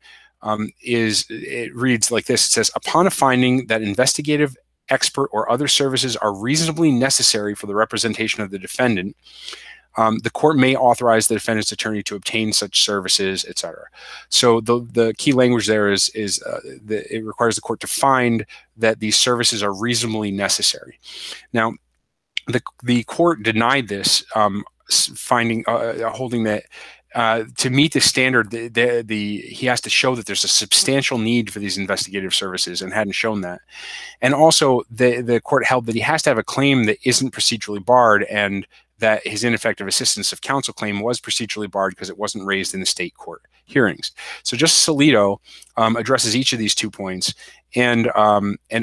It reads like this. It says, upon a finding that investigative, expert, or other services are reasonably necessary for the representation of the defendant, the court may authorize the defendant's attorney to obtain such services, etc. So the key language there is it requires the court to find that these services are reasonably necessary. Now, the court denied this, holding that to meet the standard, he has to show that there's a substantial need for these investigative services, and hadn't shown that. And also, the court held that he has to have a claim that isn't procedurally barred, and that his ineffective assistance of counsel claim was procedurally barred because it wasn't raised in the state court hearings. So Justice Alito addresses each of these 2 points, and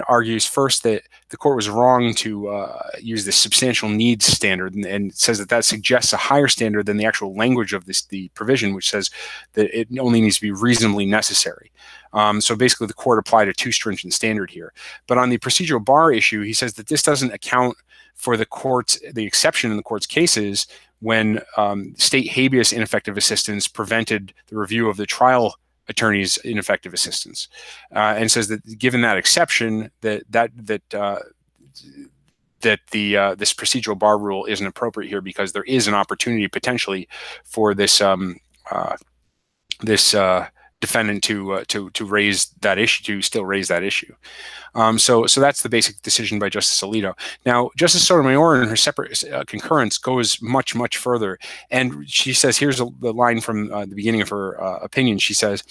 argues first that the court was wrong to use the substantial needs standard, and says that suggests a higher standard than the actual language of the provision, which says that it only needs to be reasonably necessary. So basically, the court applied a too stringent standard here. But on the procedural bar issue, he says that this doesn't account for the exception in the court's cases when state habeas ineffective assistance prevented the review of the trial attorney's ineffective assistance, and says that given that exception, this procedural bar rule isn't appropriate here, because there is an opportunity potentially for this defendant to raise that issue, to still raise that issue. So that's the basic decision by Justice Alito. Now, Justice Sotomayor, in her separate concurrence, goes much, much further. And she says, here's the line from the beginning of her opinion. She says,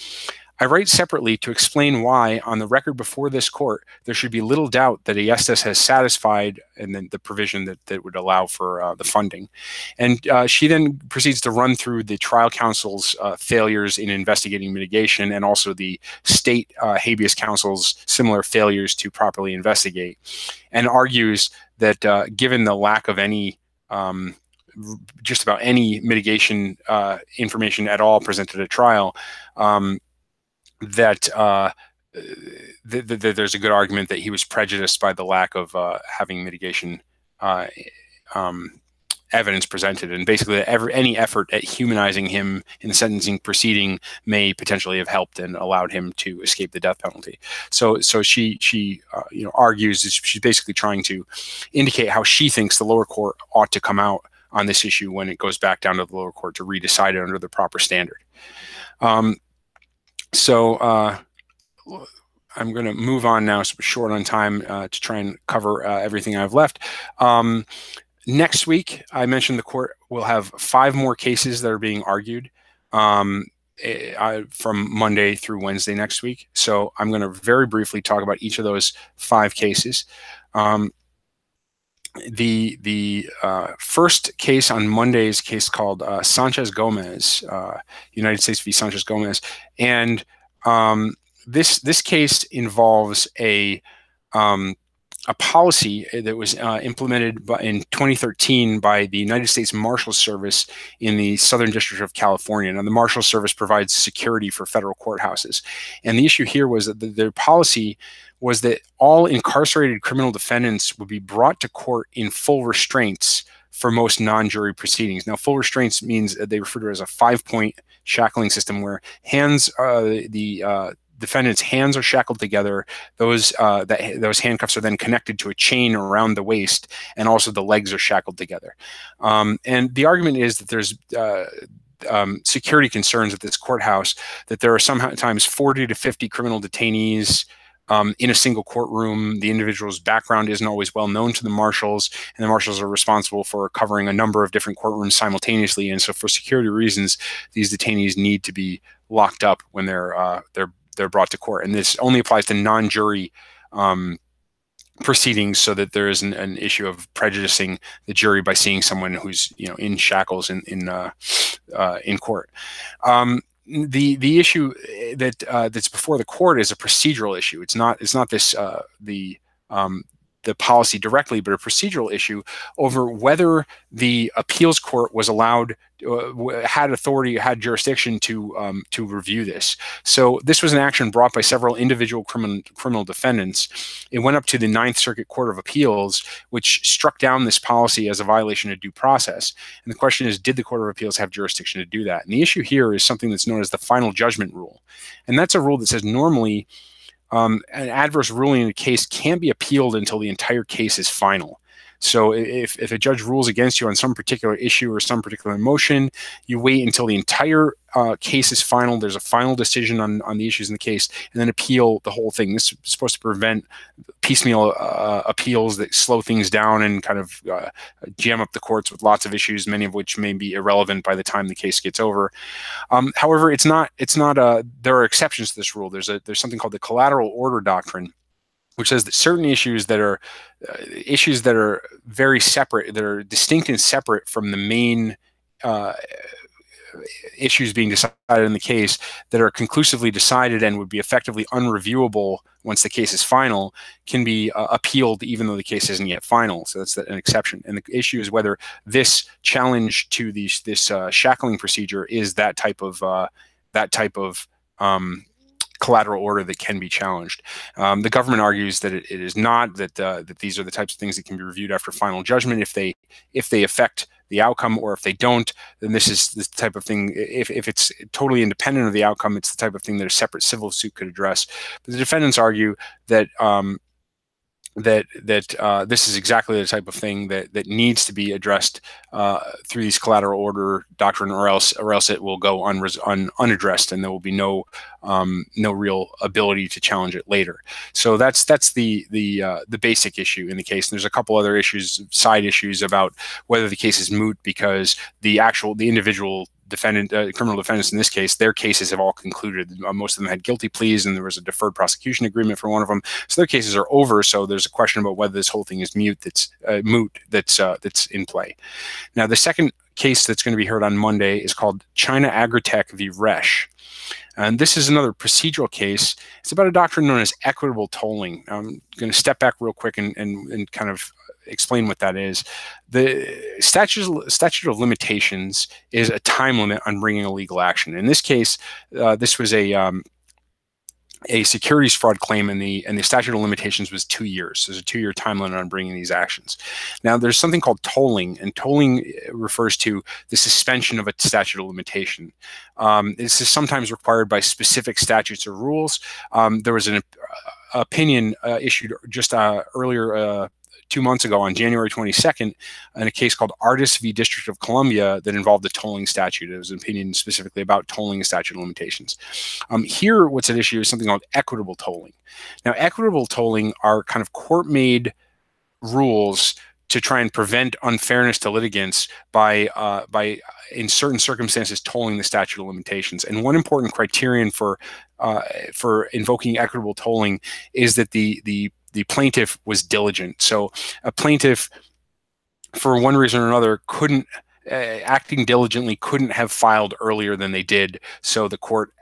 I write separately to explain why, on the record before this court, there should be little doubt that Ayestas has satisfied and then the provision that would allow for the funding. And she then proceeds to run through the trial counsel's failures in investigating mitigation, and also the state habeas counsel's similar failures to properly investigate, and argues that given the lack of any just about any mitigation information at all presented at trial, that there's a good argument that he was prejudiced by the lack of having mitigation evidence presented, and basically any effort at humanizing him in the sentencing proceeding may potentially have helped and allowed him to escape the death penalty. So she argues, she's basically trying to indicate how she thinks the lower court ought to come out on this issue when it goes back down to the lower court to redecide it under the proper standard. So I'm going to move on now, so we're short on time, to try and cover everything I've left. Next week, I mentioned the court will have 5 more cases that are being argued from Monday through Wednesday next week. So I'm going to very briefly talk about each of those 5 cases. The first case on Monday is a case called Sanchez-Gomez, United States v. Sanchez-Gomez, and this case involves a policy that was implemented in 2013 by the United States Marshals Service in the Southern District of California. Now, the Marshals Service provides security for federal courthouses, and the issue here was that their policy was that all incarcerated criminal defendants would be brought to court in full restraints for most non-jury proceedings. Now, full restraints means they refer to it as a 5-point shackling system, where the defendant's hands are shackled together. Those handcuffs are then connected to a chain around the waist, and also the legs are shackled together. And the argument is that there's security concerns at this courthouse, that there are sometimes 40 to 50 criminal detainees in a single courtroom. The individual's background isn't always well known to the marshals, and the marshals are responsible for covering a number of different courtrooms simultaneously. And so, for security reasons, these detainees need to be locked up when they're brought to court. And this only applies to non-jury proceedings, so that there isn't an issue of prejudicing the jury by seeing someone who's in shackles in court. The issue that's before the court is a procedural issue. It's not this the policy directly, but a procedural issue over whether the appeals court was allowed, had authority, had jurisdiction to review this. So this was an action brought by several individual criminal defendants. It went up to the Ninth Circuit Court of Appeals, which struck down this policy as a violation of due process. And the question is, did the Court of Appeals have jurisdiction to do that? And the issue here is something that's known as the final judgment rule. And that's a rule that says normally an adverse ruling in a case can't be appealed until the entire case is final. So if a judge rules against you on some particular issue or some particular motion, you wait until the entire case is final. There's a final decision on the issues in the case, and then appeal the whole thing. This is supposed to prevent piecemeal appeals that slow things down and kind of jam up the courts with lots of issues, many of which may be irrelevant by the time the case gets over. However, it's not. There are exceptions to this rule. There's something called the collateral order doctrine, which says that certain issues that are very separate, that are distinct and separate from the main issues being decided in the case, that are conclusively decided and would be effectively unreviewable once the case is final, can be appealed even though the case isn't yet final. So that's an exception. And the issue is whether this challenge to this shackling procedure is that type of collateral order that can be challenged. The government argues that it is not, that these are the types of things that can be reviewed after final judgment if they affect the outcome, or if they don't, then this is this type of thing. If it's totally independent of the outcome, it's the type of thing that a separate civil suit could address. But the defendants argue that this is exactly the type of thing that needs to be addressed through these collateral order doctrine, or else it will go unaddressed, and there will be no real ability to challenge it later. So that's the basic issue in the case. And there's a couple other issues, side issues, about whether the case is moot because the individual criminal defendants in this case, their cases have all concluded. Most of them had guilty pleas, and there was a deferred prosecution agreement for one of them, so their cases are over. So there's a question about whether this whole thing is moot that's in play. Now, the second case that's going to be heard on Monday is called China Agritech v. Resch. And this is another procedural case. It's about a doctrine known as equitable tolling. I'm going to step back real quick and kind of explain what that is. The statute of limitations is a time limit on bringing a legal action. In this case, this was a securities fraud claim, and the statute of limitations was 2 years. So there's a 2-year time limit on bringing these actions. Now, there's something called tolling, and tolling refers to the suspension of a statute of limitation. This is sometimes required by specific statutes or rules. There was an opinion issued just earlier 2 months ago on January 22nd in a case called Artis v. District of Columbia that involved the tolling statute. It was an opinion specifically about tolling the statute of limitations. Here, what's at issue is something called equitable tolling. Now, equitable tolling are kind of court-made rules to try and prevent unfairness to litigants by in certain circumstances, tolling the statute of limitations. And one important criterion for invoking equitable tolling is that the plaintiff was diligent. So a plaintiff, for one reason or another, acting diligently, couldn't have filed earlier than they did. So the court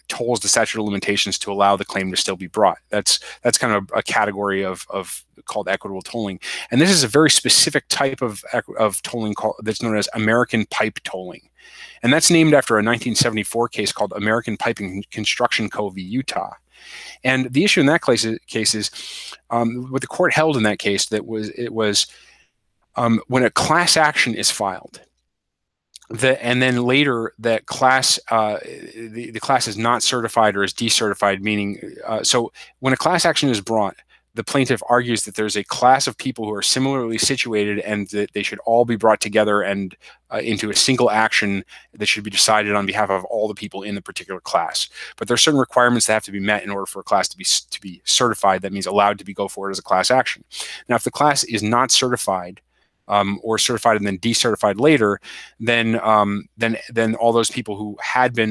tolls the statute of limitations to allow the claim to still be brought. That's kind of a category of called equitable tolling. And this is a very specific type of tolling that's known as American pipe tolling. And that's named after a 1974 case called American Pipe and Construction Co. v. Utah. And the issue in that case is what the court held in that case, that it was when a class action is filed, and then later that class the class is not certified or is decertified, meaning so when a class action is brought, the plaintiff argues that there's a class of people who are similarly situated and that they should all be brought together and into a single action that should be decided on behalf of all the people in the particular class. But there are certain requirements that have to be met in order for a class to be certified. That means allowed to go forward as a class action. Now, if the class is not certified, or certified and then decertified later, then all those people who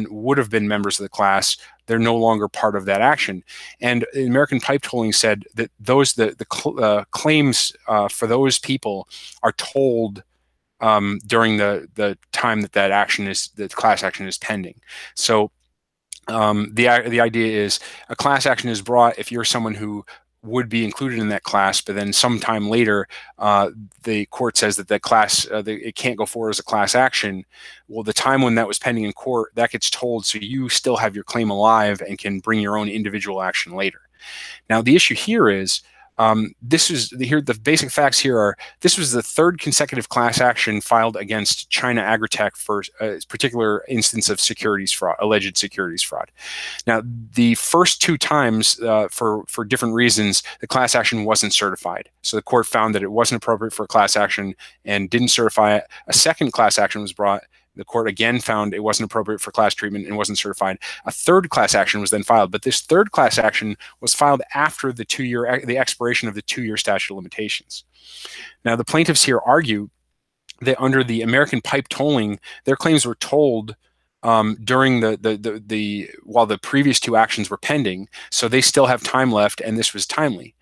would have been members of the class, they're no longer part of that action. And American Pipe Tolling said that the claims for those people are tolled during the time that the class action is pending. So the idea is a class action is brought if you're someone who would be included in that class, but then sometime later, the court says that that class, it can't go forward as a class action. Well, the time when that was pending in court, that gets told, so you still have your claim alive and can bring your own individual action later. Now, the issue here is, the basic facts here are, this was the third consecutive class action filed against China Agritech for a particular instance of securities fraud, alleged securities fraud. Now, the first two times, for different reasons, the class action wasn't certified. So the court found that it wasn't appropriate for a class action and didn't certify it. A second class action was brought. The court again found it wasn't appropriate for class treatment and wasn't certified. A third class action was then filed, but this third class action was filed after the expiration of the 2-year statute of limitations. Now, the plaintiffs here argue that under the American pipe tolling, their claims were tolled during while the previous two actions were pending, so they still have time left, and this was timely.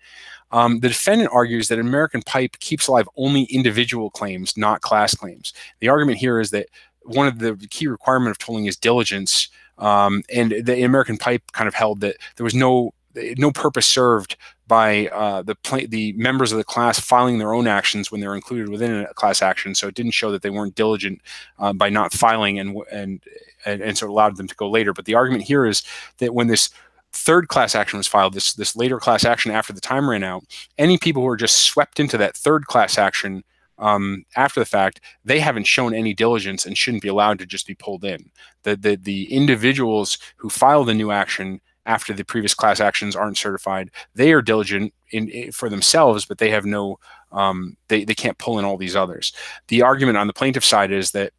The defendant argues that American pipe keeps alive only individual claims, not class claims. The argument here is that one of the key requirement of tolling is diligence, and the American pipe kind of held that there was no purpose served by the members of the class filing their own actions when they're included within a class action. So it didn't show that they weren't diligent by not filing, and so it allowed them to go later. But the argument here is that when this third class action was filed, this later class action after the time ran out, any people who were just swept into that third class action after the fact, they haven't shown any diligence and shouldn't be allowed to just be pulled in. The individuals who file the new action after the previous class actions aren't certified, they are diligent for themselves, but they have no, they can't pull in all these others. The argument on the plaintiff side is that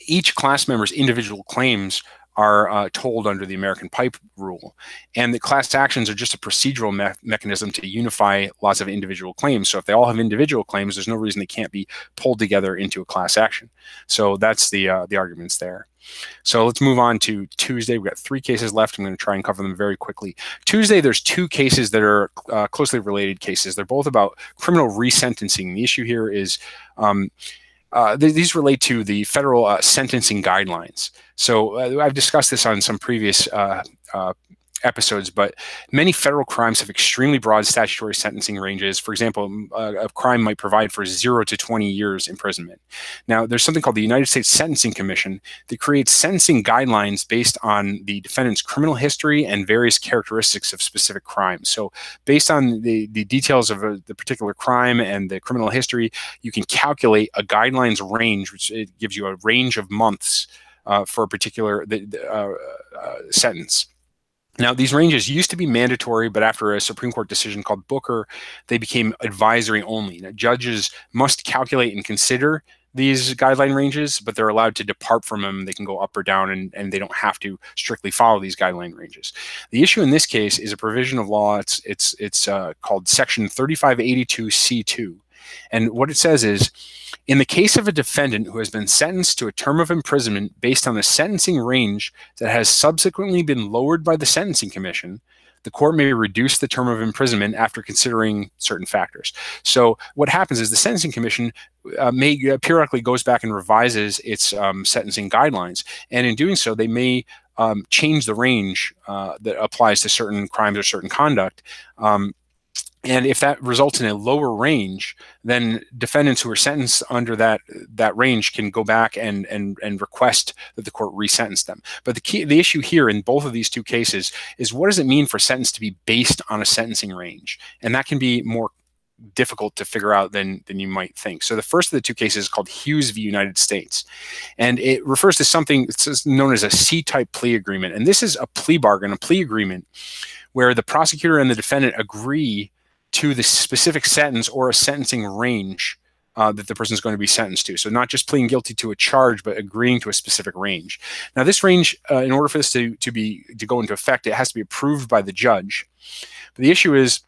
each class member's individual claims are told under the American pipe rule, and the class actions are just a procedural mechanism to unify lots of individual claims. So if they all have individual claims, there's no reason they can't be pulled together into a class action. So that's the arguments there. So let's move on to Tuesday. We've got 3 cases left. I'm going to try and cover them very quickly. Tuesday, there's 2 cases that are closely related cases. They're both about criminal resentencing. The issue here is these relate to the federal sentencing guidelines. So I've discussed this on some previous episodes, but many federal crimes have extremely broad statutory sentencing ranges. For example, a crime might provide for 0 to 20 years imprisonment. Now, there's something called the United States Sentencing Commission that creates sentencing guidelines based on the defendant's criminal history and various characteristics of specific crimes. So based on the details of the particular crime and the criminal history, you can calculate a guidelines range, which it gives you a range of months for a particular sentence. Now, these ranges used to be mandatory, but after a Supreme Court decision called Booker, they became advisory only. Now, judges must calculate and consider these guideline ranges, but they're allowed to depart from them. They can go up or down, and they don't have to strictly follow these guideline ranges. The issue in this case is a provision of law. It's called Section 3582C2. And what it says is, in the case of a defendant who has been sentenced to a term of imprisonment based on a sentencing range that has subsequently been lowered by the Sentencing Commission, the court may reduce the term of imprisonment after considering certain factors. So what happens is the Sentencing Commission periodically goes back and revises its sentencing guidelines. And in doing so, they may change the range that applies to certain crimes or certain conduct. And if that results in a lower range, then defendants who are sentenced under that range can go back and request that the court resentence them. But the issue here in both of these 2 cases is, what does it mean for a sentence to be based on a sentencing range? And that can be more difficult to figure out than you might think. So the first of the 2 cases is called Hughes v. United States. And it refers to something that's known as a C-type plea agreement. And this is a plea bargain, a plea agreement, where the prosecutor and the defendant agree to the specific sentence or a sentencing range that the person is going to be sentenced to. So not just pleading guilty to a charge, but agreeing to a specific range. Now, this range, in order for this to go into effect, it has to be approved by the judge. But the issue is,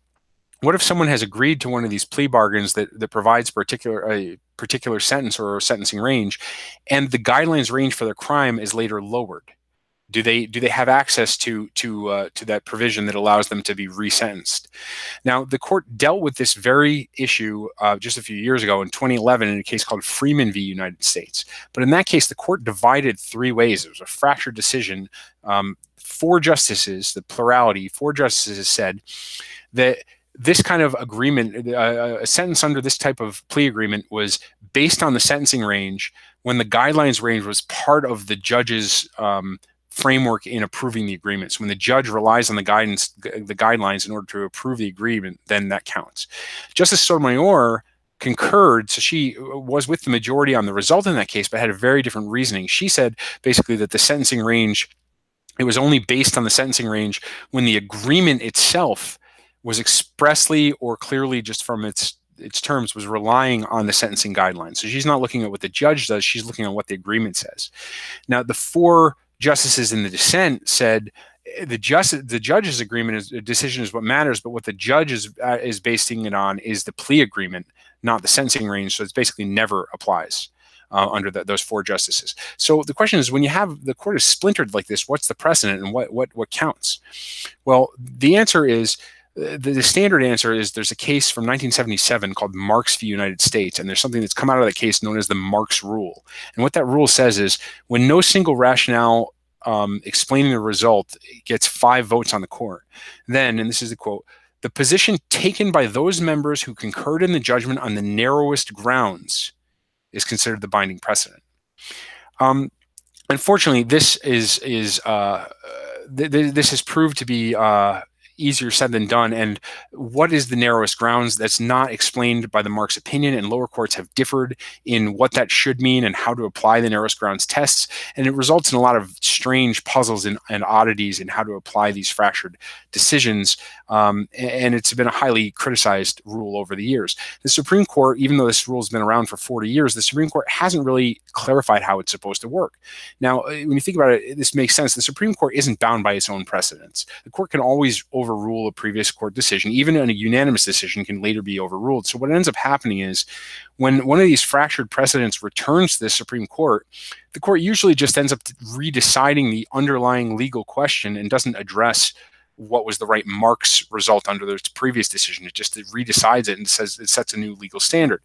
what if someone has agreed to one of these plea bargains that provides a particular sentence or a sentencing range, and the guidelines range for their crime is later lowered? Do they have access to that provision that allows them to be resentenced? Now, the court dealt with this very issue just a few years ago in 2011 in a case called Freeman v. United States. But in that case, the court divided 3 ways. It was a fractured decision. 4 justices, the plurality, 4 justices said that this kind of agreement, a sentence under this type of plea agreement was based on the sentencing range when the guidelines range was part of the judge's framework in approving the agreement. So when the judge relies on the guidelines in order to approve the agreement, then that counts. Justice Sotomayor concurred, so she was with the majority on the result in that case, but had a very different reasoning. She said basically that the sentencing range, it was only based on the sentencing range when the agreement itself was expressly or clearly, just from its terms, was relying on the sentencing guidelines. So she's not looking at what the judge does, she's looking at what the agreement says. Now, the 4 justices in the dissent said the judge's decision is what matters, but what the judge is basing it on is the plea agreement, not the sentencing range. So it's basically never applies under those 4 justices. So the question is, when you have the court is splintered like this, what's the precedent and what counts? Well, the answer is, the standard answer is, there's a case from 1977 called Marks v. United States, and there's something that's come out of that case known as the Marks rule. And what that rule says is, when no single rationale explaining the result gets 5 votes on the court, then, and this is the quote, the position taken by those members who concurred in the judgment on the narrowest grounds is considered the binding precedent. Unfortunately, this has proved to be easier said than done. And what is the narrowest grounds? That's not explained by the Marks opinion, and lower courts have differed in what that should mean and how to apply the narrowest grounds tests. And it results in a lot of strange puzzles and oddities in how to apply these fractured decisions. And it's been a highly criticized rule over the years. The Supreme Court, even though this rule has been around for 40 years, the Supreme Court hasn't really clarified how it's supposed to work. Now, when you think about it, this makes sense. The Supreme Court isn't bound by its own precedents. The court can always overrule a previous court decision. Even a unanimous decision can later be overruled. So what ends up happening is, when one of these fractured precedents returns to the Supreme Court, the court usually just ends up redeciding the underlying legal question and doesn't address what was the right Marks result under its previous decision. It just redecides it and says it sets a new legal standard.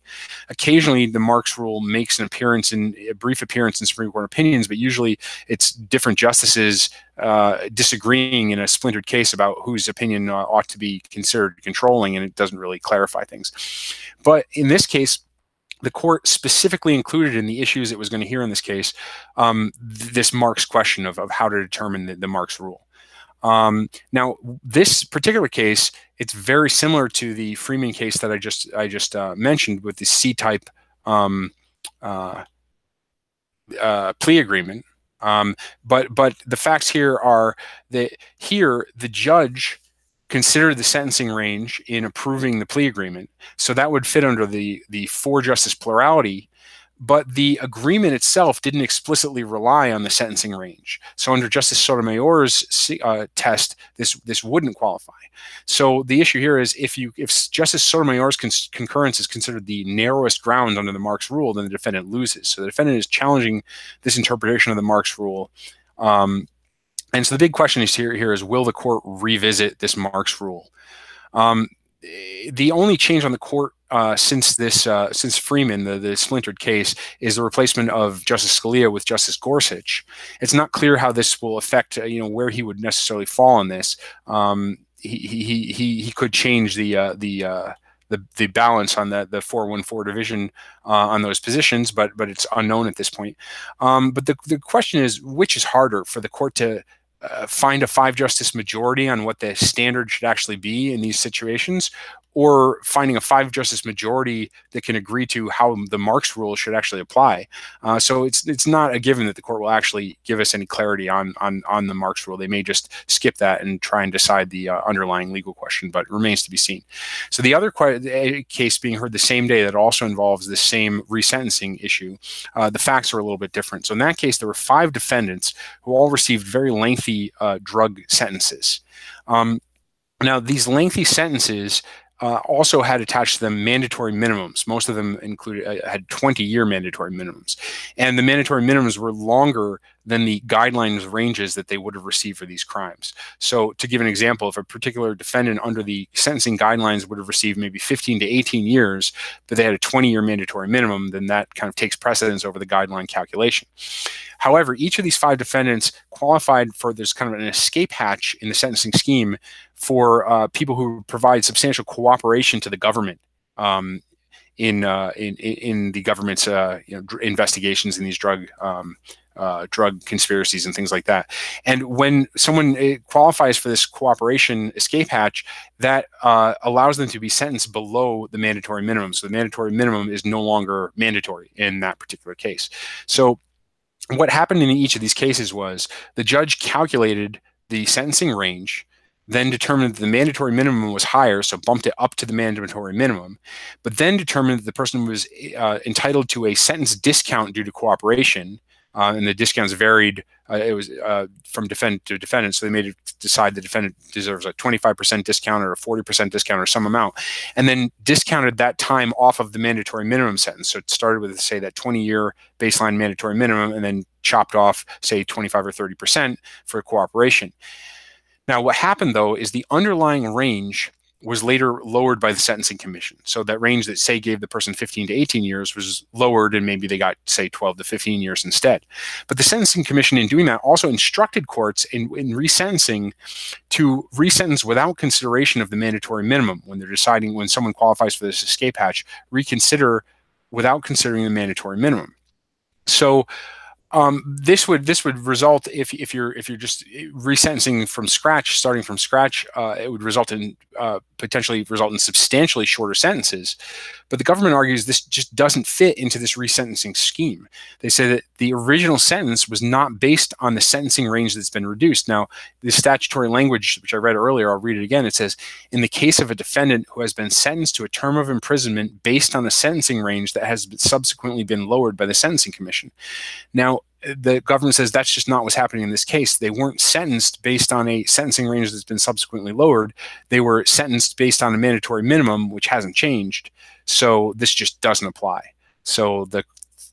Occasionally, the Marks rule makes a brief appearance in Supreme Court opinions, but usually it's different justices disagreeing in a splintered case about whose opinion ought to be considered controlling, and it doesn't really clarify things. But in this case, the court specifically included in the issues it was going to hear in this case this Marks question of how to determine the Marks rule. Now, this particular case, it's very similar to the Freeman case that I just mentioned with the C-type plea agreement. But the facts here are that here the judge considered the sentencing range in approving the plea agreement, so that would fit under the 4-justice plurality. But the agreement itself didn't explicitly rely on the sentencing range. So under Justice Sotomayor's test, this wouldn't qualify. So the issue here is, if Justice Sotomayor's concurrence is considered the narrowest ground under the Marks rule, then the defendant loses. So the defendant is challenging this interpretation of the Marks rule. And so the big question is here is, will the court revisit this Marks rule? The only change on the court since Freeman, the splintered case, is the replacement of Justice Scalia with Justice Gorsuch. It's not clear how this will affect where he would necessarily fall on this. He could change the balance on the 4-1-4 division on those positions, but it's unknown at this point. But the question is, which is harder for the court to find a 5-justice majority on what the standard should actually be in these situations, or finding a 5-justice majority that can agree to how the Marks rule should actually apply. So it's not a given that the court will actually give us any clarity on the Marks rule. They may just skip that and try and decide the underlying legal question, but it remains to be seen. So the other case being heard the same day that also involves the same resentencing issue, the facts are a little bit different. So in that case, there were 5 defendants who all received very lengthy drug sentences. Now, these lengthy sentences also had attached to them mandatory minimums. Most of them had 20-year mandatory minimums. And the mandatory minimums were longer than the guidelines ranges that they would have received for these crimes. So to give an example, if a particular defendant under the sentencing guidelines would have received maybe 15 to 18 years, but they had a 20-year mandatory minimum, then that kind of takes precedence over the guideline calculation. However, each of these 5 defendants qualified for, there's kind of an escape hatch in the sentencing scheme for people who provide substantial cooperation to the government in the government's investigations in these drug conspiracies and things like that. And when someone qualifies for this cooperation escape hatch, that allows them to be sentenced below the mandatory minimum. So the mandatory minimum is no longer mandatory in that particular case. So what happened in each of these cases was the judge calculated the sentencing range, then determined that the mandatory minimum was higher, so bumped it up to the mandatory minimum, but then determined that the person was entitled to a sentence discount due to cooperation, and the discounts varied. It was from defendant to defendant, so they made it decide the defendant deserves a 25% discount or a 40% discount or some amount, and then discounted that time off of the mandatory minimum sentence. So it started with, say, that 20-year baseline mandatory minimum, and then chopped off, say, 25 or 30% for cooperation. Now, what happened, though, is the underlying range was later lowered by the Sentencing Commission. So that range that, say, gave the person 15 to 18 years was lowered, and maybe they got, say, 12 to 15 years instead. But the Sentencing Commission, in doing that, also instructed courts in resentencing to resentence without consideration of the mandatory minimum. When they're deciding, when someone qualifies for this escape hatch, reconsider without considering the mandatory minimum. So this would result, if you're just resentencing from scratch, starting from scratch, it would result in potentially result in substantially shorter sentences. But the government argues this just doesn't fit into this resentencing scheme. They say that the original sentence was not based on the sentencing range that's been reduced. Now, the statutory language, which I read earlier, I'll read it again. It says, in the case of a defendant who has been sentenced to a term of imprisonment based on a sentencing range that has subsequently been lowered by the Sentencing Commission. Now, the government says that's just not what's happening in this case. They weren't sentenced based on a sentencing range that's been subsequently lowered. They were sentenced based on a mandatory minimum, which hasn't changed. So this just doesn't apply. So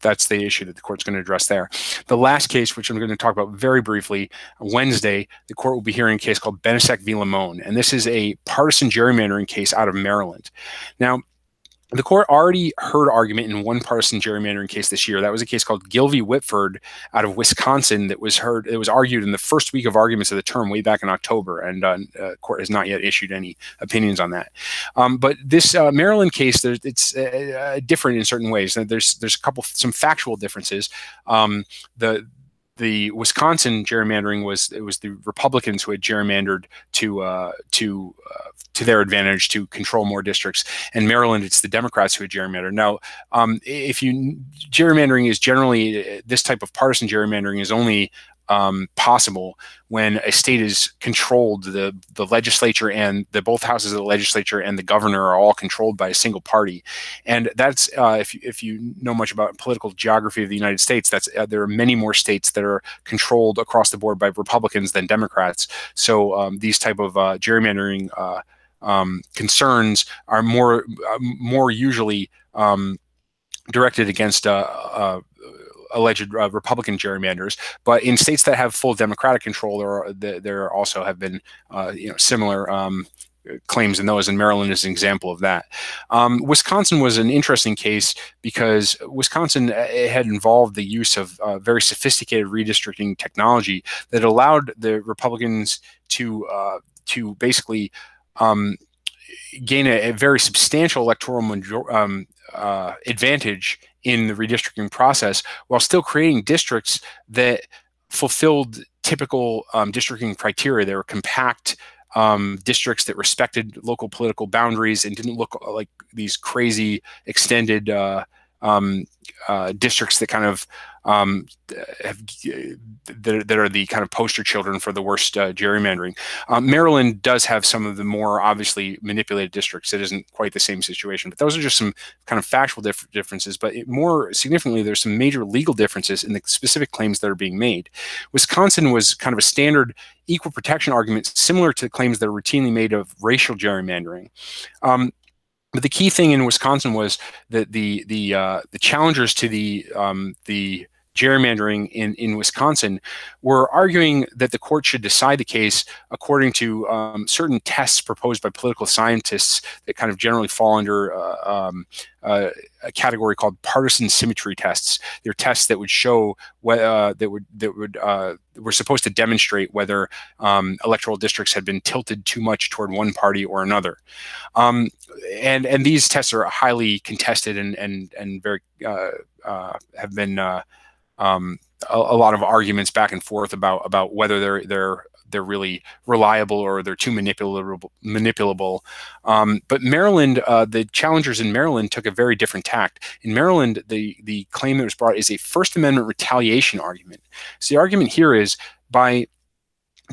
that's the issue that the court's going to address there. The last case, which I'm going to talk about very briefly, Wednesday, the court will be hearing a case called Benesek v. Limon, and this is a partisan gerrymandering case out of Maryland. Now, the court already heard argument in one partisan gerrymandering case this year. That was a case called Gill v. Whitford out of Wisconsin that was heard. It was argued in the first week of arguments of the term way back in October, and court has not yet issued any opinions on that. But this Maryland case, it's different in certain ways. There's some factual differences. The Wisconsin gerrymandering was the Republicans who had gerrymandered to their advantage to control more districts. And Maryland, it's the Democrats who had gerrymandered. Now, gerrymandering is generally, this type of partisan gerrymandering is only possible when a state is controlled. The legislature and both houses of the legislature and the governor are all controlled by a single party. And that's, if you know much about political geography of the United States, that's there are many more states that are controlled across the board by Republicans than Democrats. So these type of gerrymandering concerns are more usually directed against alleged Republican gerrymanders. But in states that have full Democratic control, there also have been similar claims in those, and Maryland is an example of that. Wisconsin was an interesting case because Wisconsin had involved the use of very sophisticated redistricting technology that allowed the Republicans to basically gain a very substantial electoral advantage in the redistricting process, while still creating districts that fulfilled typical districting criteria. They were compact districts that respected local political boundaries and didn't look like these crazy extended districts that kind of that are the kind of poster children for the worst gerrymandering. Maryland does have some of the more obviously manipulated districts. It isn't quite the same situation, but those are just some kind of factual differences. But more significantly, there's some major legal differences in the specific claims that are being made. Wisconsin was kind of a standard equal protection argument, similar to the claims that are routinely made of racial gerrymandering. But the key thing in Wisconsin was that the challengers to the gerrymandering in Wisconsin were arguing that the court should decide the case according to certain tests proposed by political scientists that kind of generally fall under a category called partisan symmetry tests. They're tests that would show were supposed to demonstrate whether electoral districts had been tilted too much toward one party or another. And these tests are highly contested and very have been a lot of arguments back and forth about whether they're really reliable or they're too manipulable. But Maryland, the challengers in Maryland took a very different tact. In Maryland, the claim that was brought is a First Amendment retaliation argument. So the argument here is by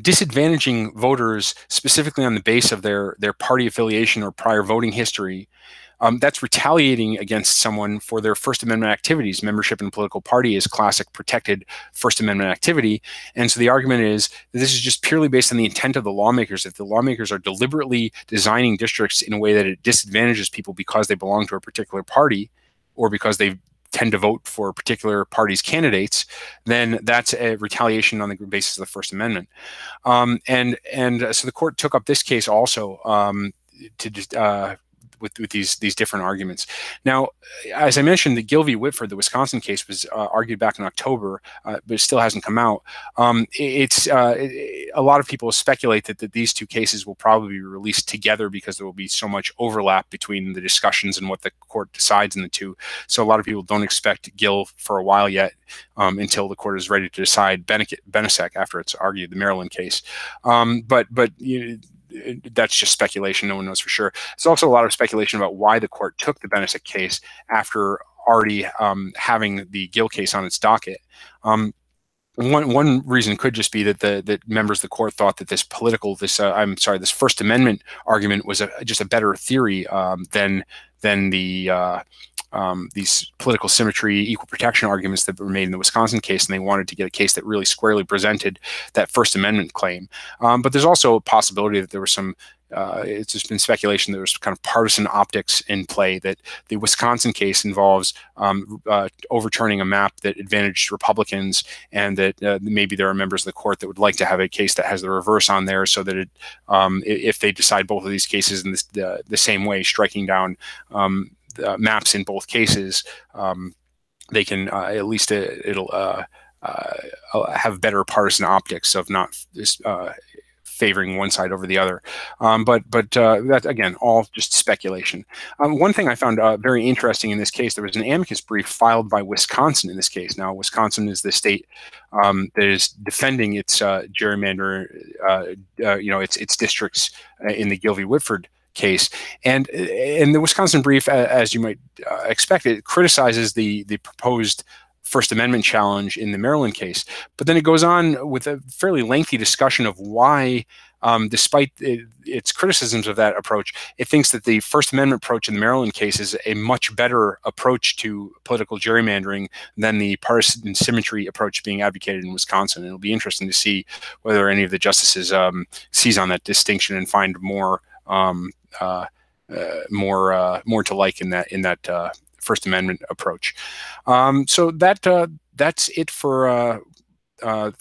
disadvantaging voters specifically on the base of their party affiliation or prior voting history, that's retaliating against someone for their First Amendment activities. Membership in a political party is classic protected First Amendment activity. And so the argument is that this is just purely based on the intent of the lawmakers. If the lawmakers are deliberately designing districts in a way that it disadvantages people because they belong to a particular party or because they tend to vote for a particular party's candidates, then that's a retaliation on the basis of the First Amendment. And so the court took up this case also with these different arguments. Now, as I mentioned, the Gill v. Whitford, the Wisconsin case, was argued back in October, but it still hasn't come out. A lot of people speculate that these two cases will probably be released together because there will be so much overlap between the discussions and what the court decides in the two. So a lot of people don't expect Gill for a while yet until the court is ready to decide Benesek after it's argued the Maryland case. But that's just speculation. No one knows for sure. There's also a lot of speculation about why the court took the Benesek case after already having the Gill case on its docket. One reason could just be that members of the court thought that this First Amendment argument was just a better theory than these political symmetry, equal protection arguments that were made in the Wisconsin case, and they wanted to get a case that really squarely presented that First Amendment claim. But there's also a possibility that there was some, it's just been speculation that there was kind of partisan optics in play, that the Wisconsin case involves overturning a map that advantaged Republicans, and that maybe there are members of the court that would like to have a case that has the reverse on there, so that if they decide both of these cases in the same way, striking down maps in both cases, they can at least it'll have better partisan optics of not favoring one side over the other. But that, again, all just speculation. One thing I found very interesting in this case, there was an amicus brief filed by Wisconsin in this case. Now, Wisconsin is the state that is defending its gerrymander, its districts in the Gill v. Whitford case, and the Wisconsin brief, as you might expect, it criticizes the proposed First Amendment challenge in the Maryland case, but then it goes on with a fairly lengthy discussion of why, despite its criticisms of that approach, it thinks that the First Amendment approach in the Maryland case is a much better approach to political gerrymandering than the partisan symmetry approach being advocated in Wisconsin. And it'll be interesting to see whether any of the justices seize on that distinction and find more to like in that First Amendment approach. So that's it for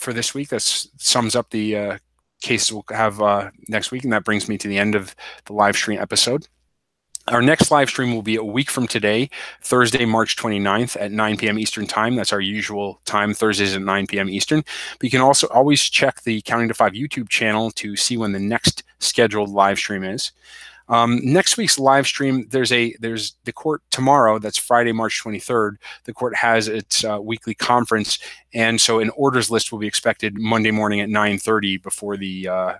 this week. That sums up the cases we'll have next week, and that brings me to the end of the live stream episode. Our next live stream will be a week from today, Thursday, March 29th at 9 p.m. Eastern Time. That's our usual time, Thursdays at 9 p.m. Eastern. But you can also always check the Counting to 5 YouTube channel to see when the next scheduled live stream is. Next week's live stream, there's the court tomorrow. That's Friday, March 23rd. The court has its weekly conference, and so an orders list will be expected Monday morning at 9:30 before the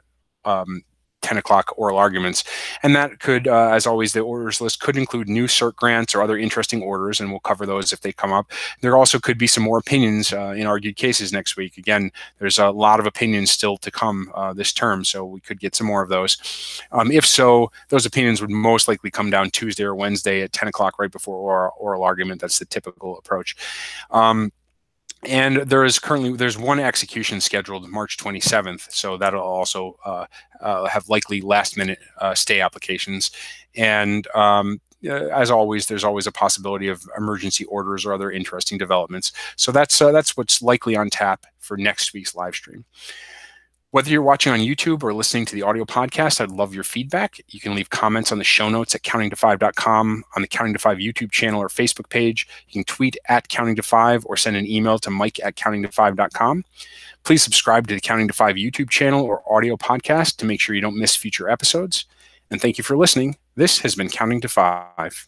10 o'clock oral arguments. And that could, as always, the orders list could include new cert grants or other interesting orders, and we'll cover those if they come up. There also could be some more opinions in argued cases next week. Again, there's a lot of opinions still to come this term, so we could get some more of those. If so, those opinions would most likely come down Tuesday or Wednesday at 10 o'clock right before oral argument. That's the typical approach. And there's one execution scheduled March 27th, so that'll also have likely last-minute stay applications. And as always, there's always a possibility of emergency orders or other interesting developments. So that's what's likely on tap for next week's live stream. Whether you're watching on YouTube or listening to the audio podcast, I'd love your feedback. You can leave comments on the show notes at countingto5.com, on the Counting to 5 YouTube channel or Facebook page. You can tweet at countingto5 or send an email to mike@countingto5.com. Please subscribe to the Counting to 5 YouTube channel or audio podcast to make sure you don't miss future episodes. And thank you for listening. This has been Counting to 5.